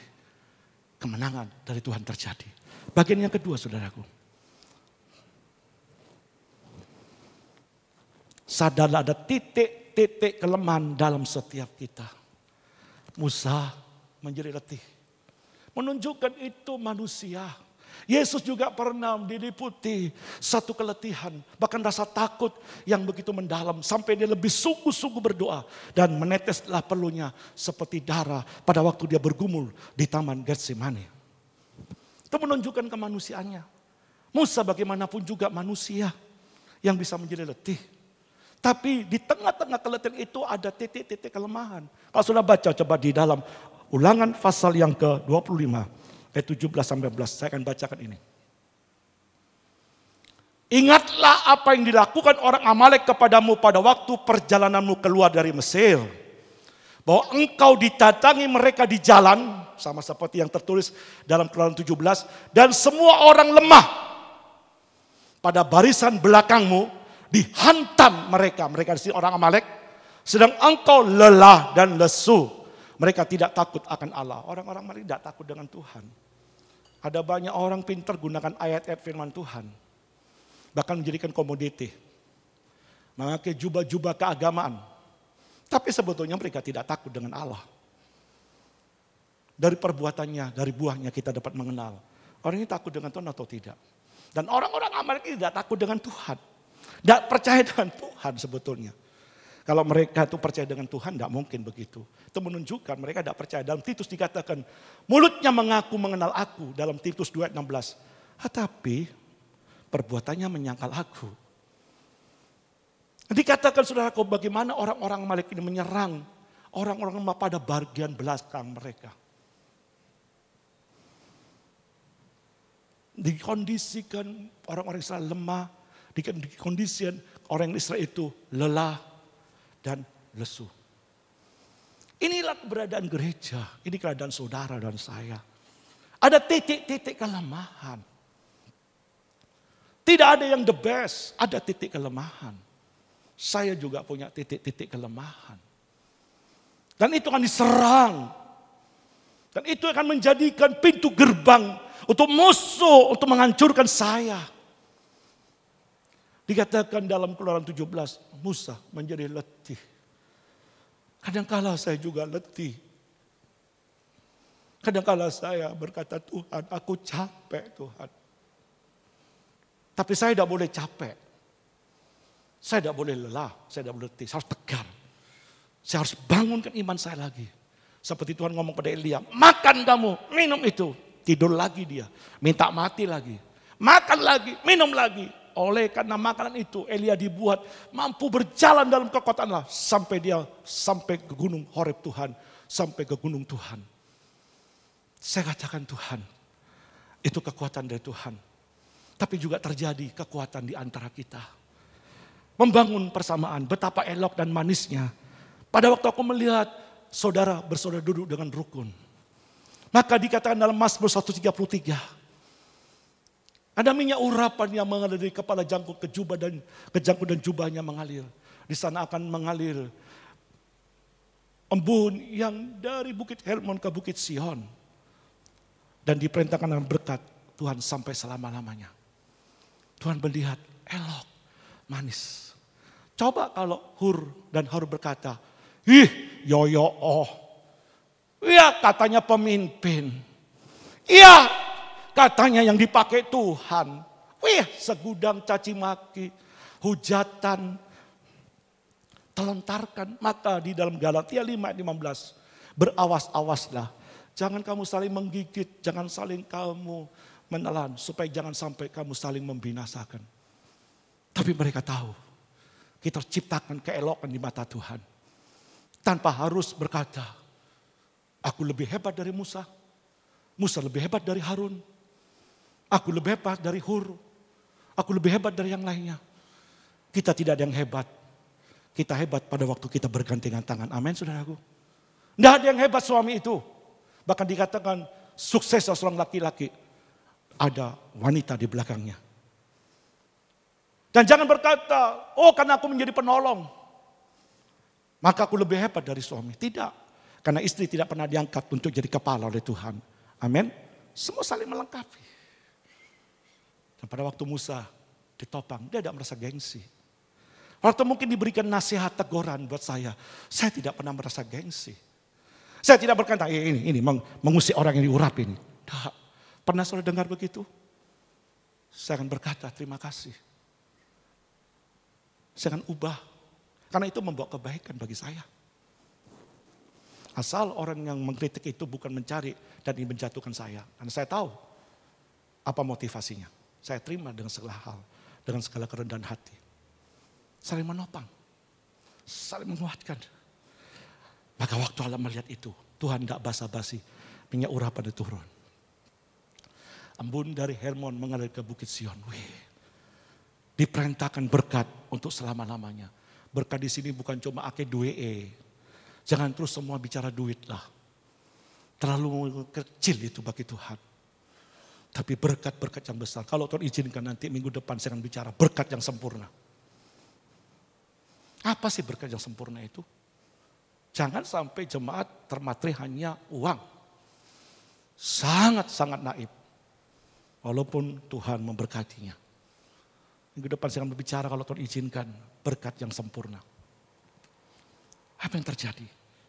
Kemenangan dari Tuhan terjadi. Bagian yang kedua, saudaraku. Sadarlah ada titik-titik kelemahan dalam setiap kita. Musa menjadi letih. Menunjukkan itu manusia. Yesus juga pernah diliputi satu keletihan. Bahkan rasa takut yang begitu mendalam. Sampai dia lebih sungguh-sungguh berdoa. Dan meneteslah peluhnya seperti darah pada waktu dia bergumul di Taman Getsemani. Itu menunjukkan kemanusiaannya. Musa bagaimanapun juga manusia yang bisa menjadi letih. Tapi di tengah-tengah keletihan itu ada titik-titik kelemahan. Kalau sudah baca coba di dalam Ulangan pasal yang ke-25 ayat 17-19 saya akan bacakan ini. Ingatlah apa yang dilakukan orang Amalek kepadamu pada waktu perjalananmu keluar dari Mesir. Bahwa engkau didatangi mereka di jalan, sama seperti yang tertulis dalam Keluaran 17. Dan semua orang lemah pada barisan belakangmu dihantam mereka. Mereka di sini orang Amalek. Sedang engkau lelah dan lesu. Mereka tidak takut akan Allah. Orang-orang Amalek tidak takut dengan Tuhan. Ada banyak orang pintar gunakan ayat-ayat firman Tuhan. Bahkan menjadikan komoditi. Memakai jubah-jubah keagamaan. Tapi sebetulnya mereka tidak takut dengan Allah. Dari perbuatannya, dari buahnya kita dapat mengenal. Orang ini takut dengan Tuhan atau tidak. Dan orang-orang Amalek ini tidak takut dengan Tuhan. Tidak percaya dengan Tuhan sebetulnya. Kalau mereka itu percaya dengan Tuhan, tidak mungkin begitu. Itu menunjukkan mereka tidak percaya. Dalam Titus dikatakan, mulutnya mengaku mengenal aku. Dalam Titus 2:16. Tetapi perbuatannya menyangkal aku. Dikatakan saudaraku bagaimana orang-orang Amalek ini menyerang orang-orang pada bagian belakang mereka. Dikondisikan orang-orang Israel lemah. Dikondisikan orang Israel itu lelah dan lesu. Inilah keberadaan gereja. Ini keadaan saudara dan saya. Ada titik-titik kelemahan. Tidak ada yang the best. Ada titik kelemahan. Saya juga punya titik-titik kelemahan. Dan itu akan diserang. Dan itu akan menjadikan pintu gerbang untuk musuh, untuk menghancurkan saya. Dikatakan dalam Keluaran 17, Musa menjadi letih. Kadangkala saya juga letih. Kadangkala saya berkata, Tuhan, aku capek Tuhan. Tapi saya tidak boleh capek. Saya tidak boleh lelah, saya tidak boleh letih. Saya harus tegar. Saya harus bangunkan iman saya lagi. Seperti Tuhan ngomong pada Elia, makan kamu, minum itu. Tidur lagi dia, minta mati lagi. Makan lagi, minum lagi. Oleh karena makanan itu Elia dibuat mampu berjalan dalam kekuatan Allah. Sampai ke gunung Horeb Tuhan. Sampai ke gunung Tuhan. Saya katakan Tuhan, itu kekuatan dari Tuhan. Tapi juga terjadi kekuatan di antara kita. Membangun persamaan, betapa elok dan manisnya. Pada waktu aku melihat saudara bersaudara duduk dengan rukun. Maka dikatakan dalam Mazmur 133. Ada minyak urapan yang mengalir dari kepala jangkuk ke jubah dan jubahnya mengalir. Di sana akan mengalir embun yang dari Bukit Hermon ke Bukit Sion. Dan diperintahkan dengan berkat Tuhan sampai selama-lamanya. Tuhan melihat elok, manis. Coba kalau Hur dan Harun berkata, yoyo oh. Ya katanya pemimpin. Iya. Katanya yang dipakai Tuhan. Wih, segudang caci maki, hujatan, telontarkan. Maka di dalam Galatia 5:15, berawas-awaslah. Jangan kamu saling menggigit, jangan saling kamu menelan. Supaya jangan sampai kamu saling membinasakan. Tapi mereka tahu, kita ciptakan keelokan di mata Tuhan. Tanpa harus berkata, aku lebih hebat dari Musa. Musa lebih hebat dari Harun. Aku lebih hebat dari Hur. Aku lebih hebat dari yang lainnya. Kita tidak ada yang hebat. Kita hebat pada waktu kita bergandengan tangan. Amin, saudaraku. Tidak ada yang hebat suami itu. Bahkan dikatakan sukses seorang laki-laki. Ada wanita di belakangnya. Dan jangan berkata, oh karena aku menjadi penolong, maka aku lebih hebat dari suami. Tidak. Karena istri tidak pernah diangkat untuk jadi kepala oleh Tuhan. Amin. Semua saling melengkapi. Dan pada waktu Musa ditopang, dia tidak merasa gengsi. Waktu mungkin diberikan nasihat teguran buat saya tidak pernah merasa gengsi. Saya tidak berkata, ini mengusik orang yang diurap ini. Tidak. Pernah saudara dengar begitu? Saya akan berkata terima kasih. Saya akan ubah. Karena itu membawa kebaikan bagi saya. Asal orang yang mengkritik itu bukan mencari dan ingin menjatuhkan saya. Karena saya tahu apa motivasinya. Saya terima dengan segala hal. Dengan segala kerendahan hati. Saling menopang. Saling menguatkan. Maka waktu Allah melihat itu, Tuhan tidak basa-basi. Minyak urapan itu turun. Embun dari Hermon mengalir ke Bukit Sion. Diperintahkan berkat untuk selama-lamanya. Berkat di sini bukan cuma ake duwe. Jangan terus semua bicara duit lah. Terlalu kecil itu bagi Tuhan. Tapi berkat-berkat yang besar. Kalau Tuhan izinkan nanti minggu depan saya akan bicara berkat yang sempurna. Apa sih berkat yang sempurna itu? Jangan sampai jemaat termateri hanya uang. Sangat-sangat naib. Walaupun Tuhan memberkatinya. Minggu depan saya akan berbicara kalau Tuhan izinkan berkat yang sempurna. Apa yang terjadi?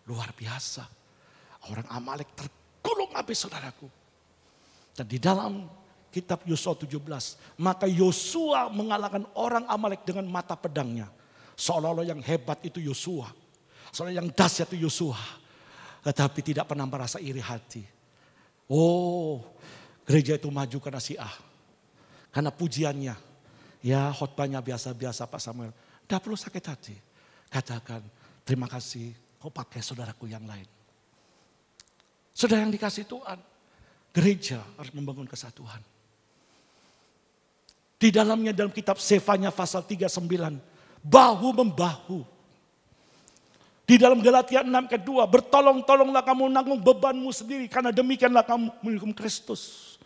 Luar biasa. Orang Amalek tergulung habis saudaraku. Dan di dalam kitab Yosua 17. Maka Yosua mengalahkan orang Amalek dengan mata pedangnya. Seolah-olah yang hebat itu Yosua. Seolah yang dahsyat itu Yosua. Tetapi tidak pernah merasa iri hati. Oh, gereja itu maju karena si A. Karena pujiannya. Ya khotbahnya biasa-biasa Pak Samuel. Tidak perlu sakit hati. Katakan terima kasih kau pakai saudaraku yang lain. Saudara yang dikasih Tuhan. Gereja harus membangun kesatuan. Di dalamnya dalam kitab Sefanya pasal 39. Bahu-membahu. Di dalam Galatia 6 kedua, bertolong-tolonglah kamu menanggung bebanmu sendiri. Karena demikianlah kamu menghukum Kristus.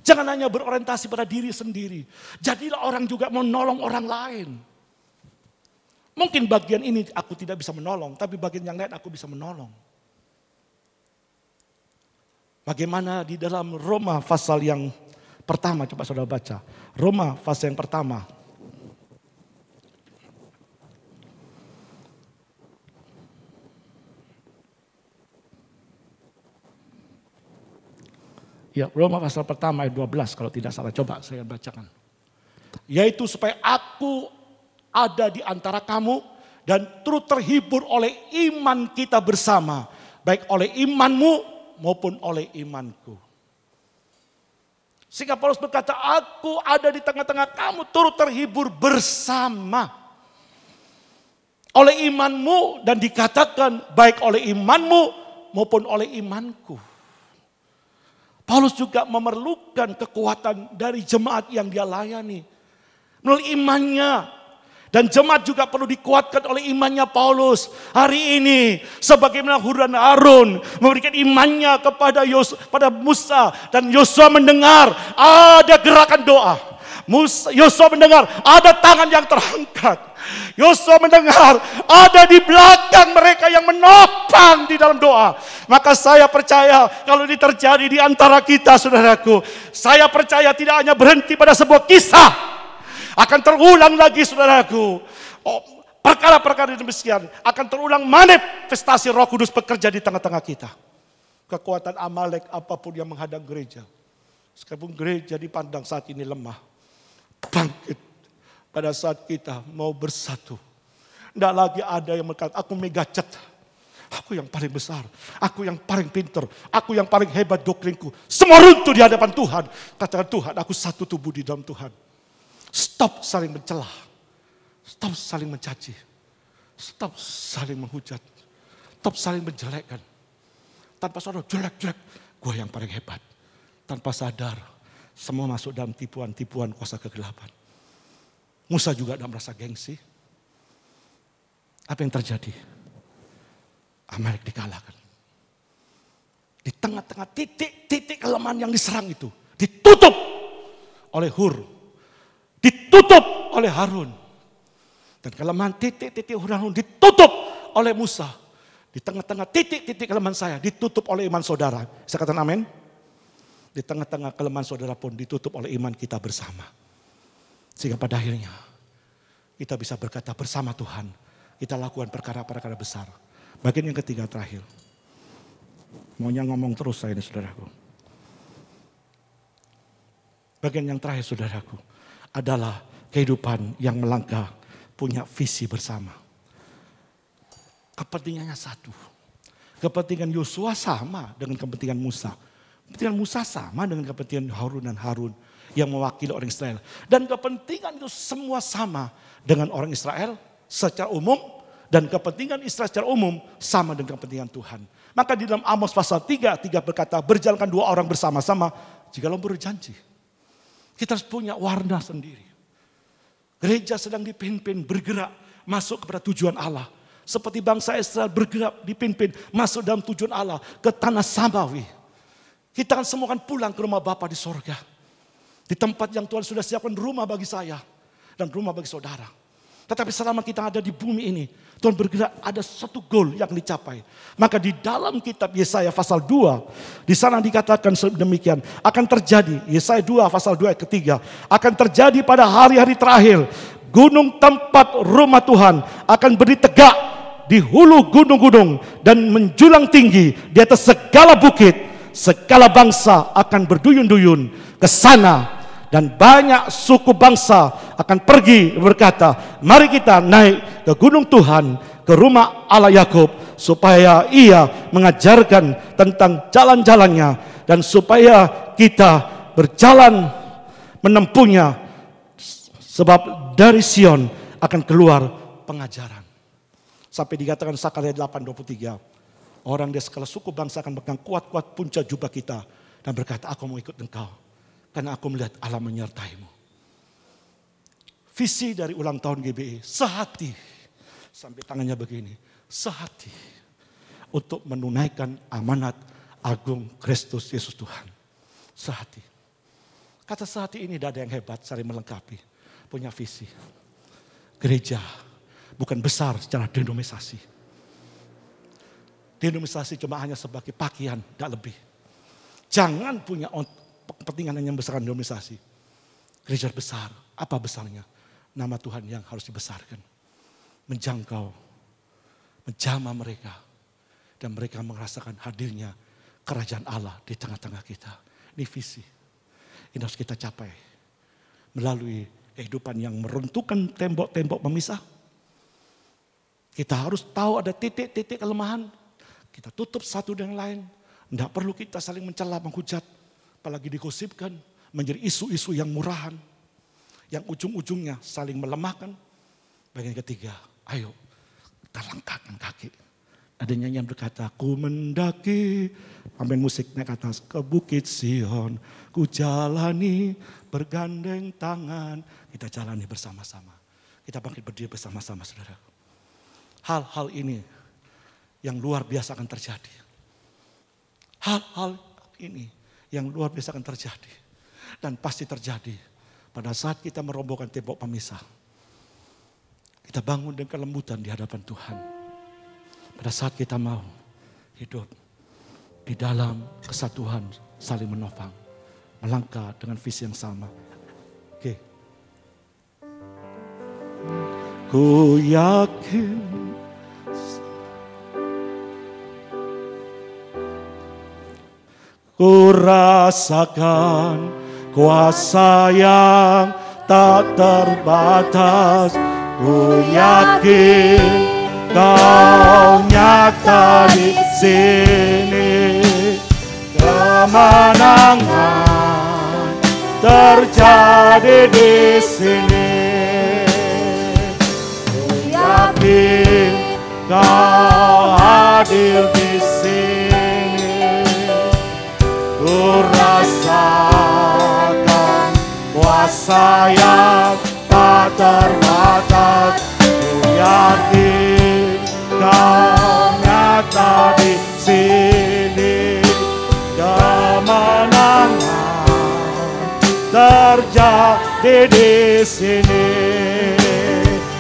Jangan hanya berorientasi pada diri sendiri. Jadilah orang juga menolong orang lain. Mungkin bagian ini aku tidak bisa menolong. Tapi bagian yang lain aku bisa menolong. Bagaimana di dalam Roma pasal yang pertama. Coba saudara baca. Roma pasal yang pertama. Ya, Roma pasal pertama ayat 12 kalau tidak salah. Coba saya bacakan. Yaitu supaya aku ada di antara kamu dan turut terhibur oleh iman kita bersama. Baik oleh imanmu maupun oleh imanku. Sehingga Paulus berkata, aku ada di tengah-tengah kamu turut terhibur bersama. Oleh imanmu dan dikatakan baik oleh imanmu maupun oleh imanku. Paulus juga memerlukan kekuatan dari jemaat yang dia layani. Melalui imannya. Dan jemaat juga perlu dikuatkan oleh imannya Paulus. Hari ini sebagaimana Hur dan Harun memberikan imannya kepada pada Musa. Dan Yosua mendengar ada gerakan doa. Yosua mendengar ada tangan yang terangkat. Yosua mendengar ada di belakang mereka yang menopang di dalam doa. Maka saya percaya kalau ini terjadi di antara kita saudaraku. Saya percaya tidak hanya berhenti pada sebuah kisah. Akan terulang lagi saudaraku. Perkara-perkara demikian akan terulang manifestasi Roh Kudus bekerja di tengah-tengah kita. Kekuatan Amalek apapun yang menghadang gereja. Sekalipun gereja dipandang saat ini lemah. Bangkit pada saat kita mau bersatu. Tidak lagi ada yang berkata, aku megacet. Aku yang paling besar. Aku yang paling pintar. Aku yang paling hebat doktrinku. Semua runtuh di hadapan Tuhan. Katakan Tuhan, aku satu tubuh di dalam Tuhan. Stop saling mencelah. Stop saling mencaci. Stop saling menghujat. Stop saling menjelekkan. Tanpa sadar, jelek-jelek. Gue yang paling hebat. Tanpa sadar, semua masuk dalam tipuan-tipuan kuasa kegelapan. Musa juga tidak merasa gengsi. Apa yang terjadi? Amalek dikalahkan. Di tengah-tengah titik kelemahan yang diserang itu, ditutup oleh Hur, ditutup oleh Harun. Dan kelemahan titik-titik Harun ditutup oleh Musa. Di tengah-tengah titik-titik kelemahan saya ditutup oleh iman saudara. Saya katakan amin. Di tengah-tengah kelemahan saudara pun ditutup oleh iman kita bersama. Sehingga pada akhirnya kita bisa berkata bersama Tuhan, kita lakukan perkara-perkara besar. Bagian yang ketiga terakhir. Maunya ngomong terus saya ini saudaraku. Bagian yang terakhir saudaraku adalah kehidupan yang melangkah punya visi bersama. Kepentingannya satu. Kepentingan Yosua sama dengan kepentingan Musa. Kepentingan Musa sama dengan kepentingan Harun dan Harun yang mewakili orang Israel. Dan kepentingan itu semua sama dengan orang Israel secara umum. Dan kepentingan Israel secara umum sama dengan kepentingan Tuhan. Maka di dalam Amos pasal 3 berkata, berjalankan dua orang bersama-sama jikalau berjanji. Kita harus punya warna sendiri. Gereja sedang dipimpin bergerak masuk kepada tujuan Allah. Seperti bangsa Israel bergerak dipimpin masuk dalam tujuan Allah ke tanah samawi. Kita kan semua akan pulang ke rumah Bapa di sorga. Di tempat yang Tuhan sudah siapkan rumah bagi saya dan rumah bagi saudara. Tetapi selama kita ada di bumi ini, Tuhan bergerak ada satu goal yang dicapai. Maka di dalam kitab Yesaya pasal 2, di sana dikatakan demikian, akan terjadi, Yesaya 2 pasal 2 ayat ketiga, akan terjadi pada hari-hari terakhir, gunung tempat rumah Tuhan akan berdiri tegak di hulu gunung-gunung dan menjulang tinggi di atas segala bukit, segala bangsa akan berduyun-duyun ke sana. Dan banyak suku bangsa akan pergi berkata, mari kita naik ke gunung Tuhan, ke rumah Allah Yakub, supaya ia mengajarkan tentang jalan-jalannya. Dan supaya kita berjalan menempuhnya. Sebab dari Sion akan keluar pengajaran. Sampai dikatakan Sakaria 8:23. Orang dari segala suku bangsa akan pegang kuat-kuat puncak jubah kita. Dan berkata, aku mau ikut engkau. Karena aku melihat Allah menyertaimu. Visi dari ulang tahun GBI, sehati. Sampai tangannya begini, sehati. Untuk menunaikan amanat agung Kristus Yesus Tuhan. Sehati. Kata sehati ini tidak ada yang hebat, saling melengkapi. Punya visi. Gereja bukan besar secara denominasi. Denominasi cuma hanya sebagai pakaian, tidak lebih. Jangan punya kepentingan yang besar denominasi. Gereja besar, apa besarnya? Nama Tuhan yang harus dibesarkan. Menjangkau, menjamah mereka. Dan mereka merasakan hadirnya kerajaan Allah di tengah-tengah kita. Ini visi. Ini harus kita capai. Melalui kehidupan yang meruntuhkan tembok-tembok pemisah. Kita harus tahu ada titik-titik kelemahan. Kita tutup satu dengan lain. Tidak perlu kita saling mencela, menghujat. Apalagi digosipkan menjadi isu-isu yang murahan. Yang ujung-ujungnya saling melemahkan. Bagian ketiga, ayo kita langkahkan kaki. Ada nyanyian berkata, ku mendaki, pemain musik naik atas ke Bukit Sion. Ku jalani bergandeng tangan. Kita jalani bersama-sama. Kita bangkit berdiri bersama-sama saudaraku. Hal-hal ini yang luar biasa akan terjadi. Hal-hal ini yang luar biasa akan terjadi. Dan pasti terjadi pada saat kita merobohkan tembok pemisah. Kita bangun dengan kelembutan di hadapan Tuhan. Pada saat kita mau hidup di dalam kesatuan, saling menopang. Melangkah dengan visi yang sama. Oke. Ku yakin ku rasakan kuasa yang tak terbatas. Ku yakin kau nyata di sini. Kemenangan terjadi di sini. Ku yakin kau hadir di sini. Ku rasakan kuasa yang tak terbatas. Ku yakin Kau nyata di sini. Kemenangan terjadi di sini.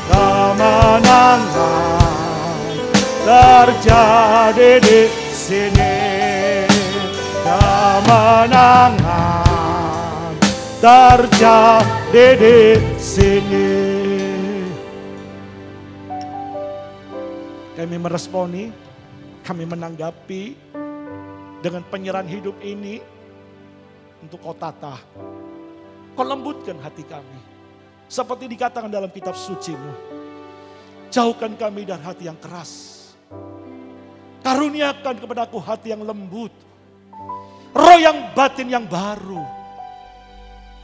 Kemenangan terjadi di sini. Kemenangan terjadi di sini. Kami meresponi, kami menanggapi dengan penyerahan hidup ini untuk Kau tata. Kau lembutkan hati kami. Seperti dikatakan dalam kitab suci-Mu. Jauhkan kami dari hati yang keras. Karuniakan kepadaku hati yang lembut. Roh yang batin yang baru.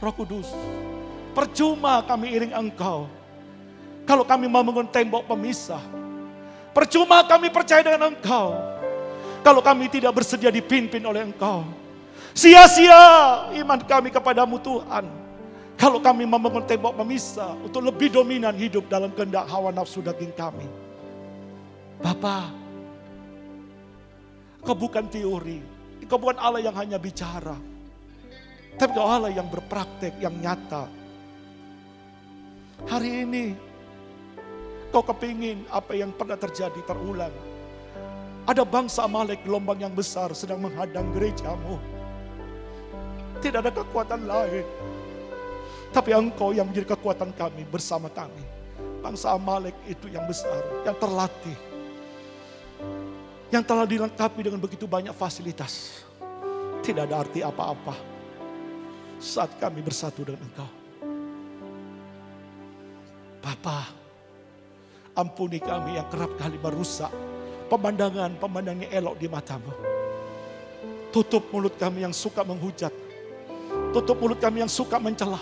Roh Kudus, percuma kami iring Engkau kalau kami membangun tembok pemisah. Percuma kami percaya dengan Engkau kalau kami tidak bersedia dipimpin oleh Engkau. Sia-sia iman kami kepadamu Tuhan kalau kami membangun tembok pemisah untuk lebih dominan hidup dalam kehendak hawa nafsu daging kami. Bapa, Kau bukan teori, Kau bukan Allah yang hanya bicara, tapi Kau Allah yang berpraktek, yang nyata. Hari ini Kau kepingin apa yang pernah terjadi terulang. Ada bangsa Amalek gelombang yang besar sedang menghadang gereja-Mu. Tidak ada kekuatan lain, tapi Engkau yang menjadi kekuatan kami bersama kami. Bangsa Amalek itu yang besar, yang terlatih, yang telah dilengkapi dengan begitu banyak fasilitas. Tidak ada arti apa-apa saat kami bersatu dengan Engkau. Bapa, ampuni kami yang kerap kali merusak pemandangan elok di mata-Mu. Tutup mulut kami yang suka menghujat. Tutup mulut kami yang suka mencela.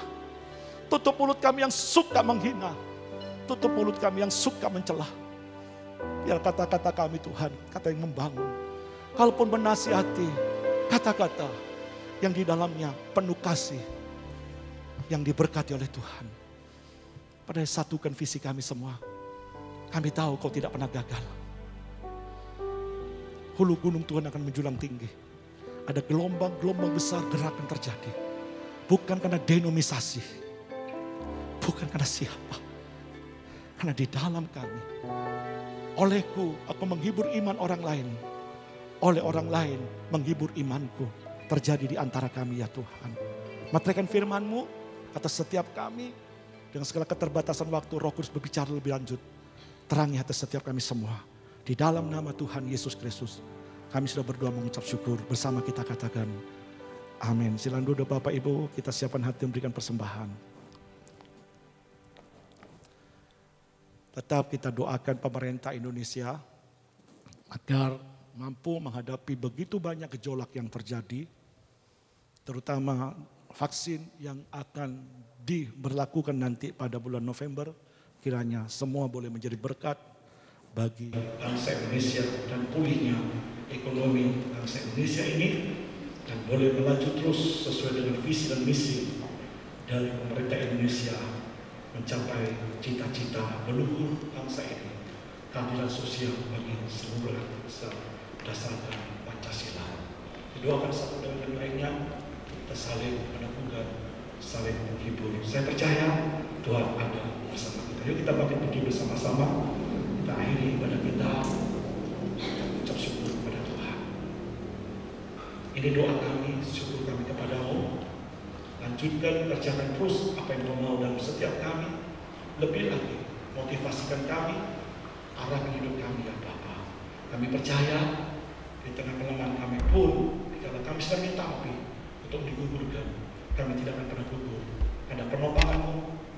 Tutup mulut kami yang suka menghina. Tutup mulut kami yang suka mencela. Biar kata-kata kami Tuhan, kata yang membangun. Kalaupun menasihati, kata-kata yang di dalamnya penuh kasih. Yang diberkati oleh Tuhan. Pada satukan visi kami semua. Kami tahu Kau tidak pernah gagal. Hulu gunung Tuhan akan menjulang tinggi. Ada gelombang-gelombang besar gerakan terjadi. Bukan karena denomisasi. Bukan karena siapa. Karena di dalam kami. Olehku aku menghibur iman orang lain. Oleh orang lain menghibur imanku. Terjadi di antara kami ya Tuhan. Materaikan firman-Mu atas setiap kami. Dengan segala keterbatasan waktu Roh Kudus berbicara lebih lanjut. Terangi atas setiap kami semua. Di dalam nama Tuhan Yesus Kristus. Kami sudah berdoa mengucap syukur. Bersama kita katakan amin. Silakan duduk Bapak Ibu. Kita siapkan hati memberikan persembahan. Tetap kita doakan pemerintah Indonesia. Agar mampu menghadapi begitu banyak gejolak yang terjadi. Terutama vaksin yang akan diberlakukan nanti pada bulan November. Kiranya semua boleh menjadi berkat bagi bangsa Indonesia dan pulihnya ekonomi bangsa Indonesia ini. Dan boleh melaju terus sesuai dengan visi dan misi dari pemerintah Indonesia mencapai cita-cita leluhur bangsa ini. Keadilan sosial bagi seluruh bangsa dasarkan Pancasila. Didoakan satu dengan yang lainnya, kita saling meneguhkan, saling menghibur. Saya percaya Tuhan ada bersama kita. Yuk kita bangkit berdiri bersama-sama. Kita akhiri ibadah kita. Kita ucap syukur kepada Tuhan. Ini doa kami, syukur kami kepadamu. Lanjutkan, kerjakan terus apa yang Kau mau dalam setiap kami. Lebih lagi, motivasikan kami, arahkan hidup kami ya Bapa. Kami percaya di tengah kelemahan kami pun, karena kami sedang minta api untuk digugurkan, kami tidak akan pernah gugur. Ada penopang-Mu,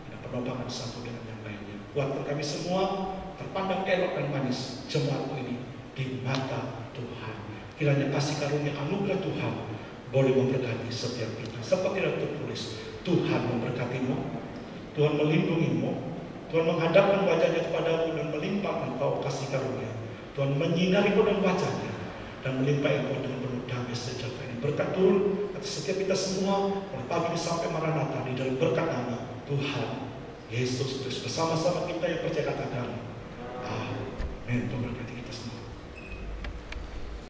ada penopang satu dengan yang lainnya. Kuatkan kami semua, terpandang elok dan manis jemaat-Mu ini di mata Tuhan. Kiranya kasih karunia anugerah Tuhan boleh memberkati setiap kita. Seperti yang tertulis, Tuhan memberkati-Mu, Tuhan melindungi-Mu, Tuhan menghadapkan wajahnya kepadamu dan melimpahkan Engkau kasih karunia. Tuhan menyinari Kau dan wajahnya dan melimpahi Engkau dengan penuh damai sejahtera. Ini berkat turun atas setiap kita semua, mulai pagi sampai Maranatha di dalam berkat nama Tuhan Yesus Kristus bersama-sama kita yang percaya katakan,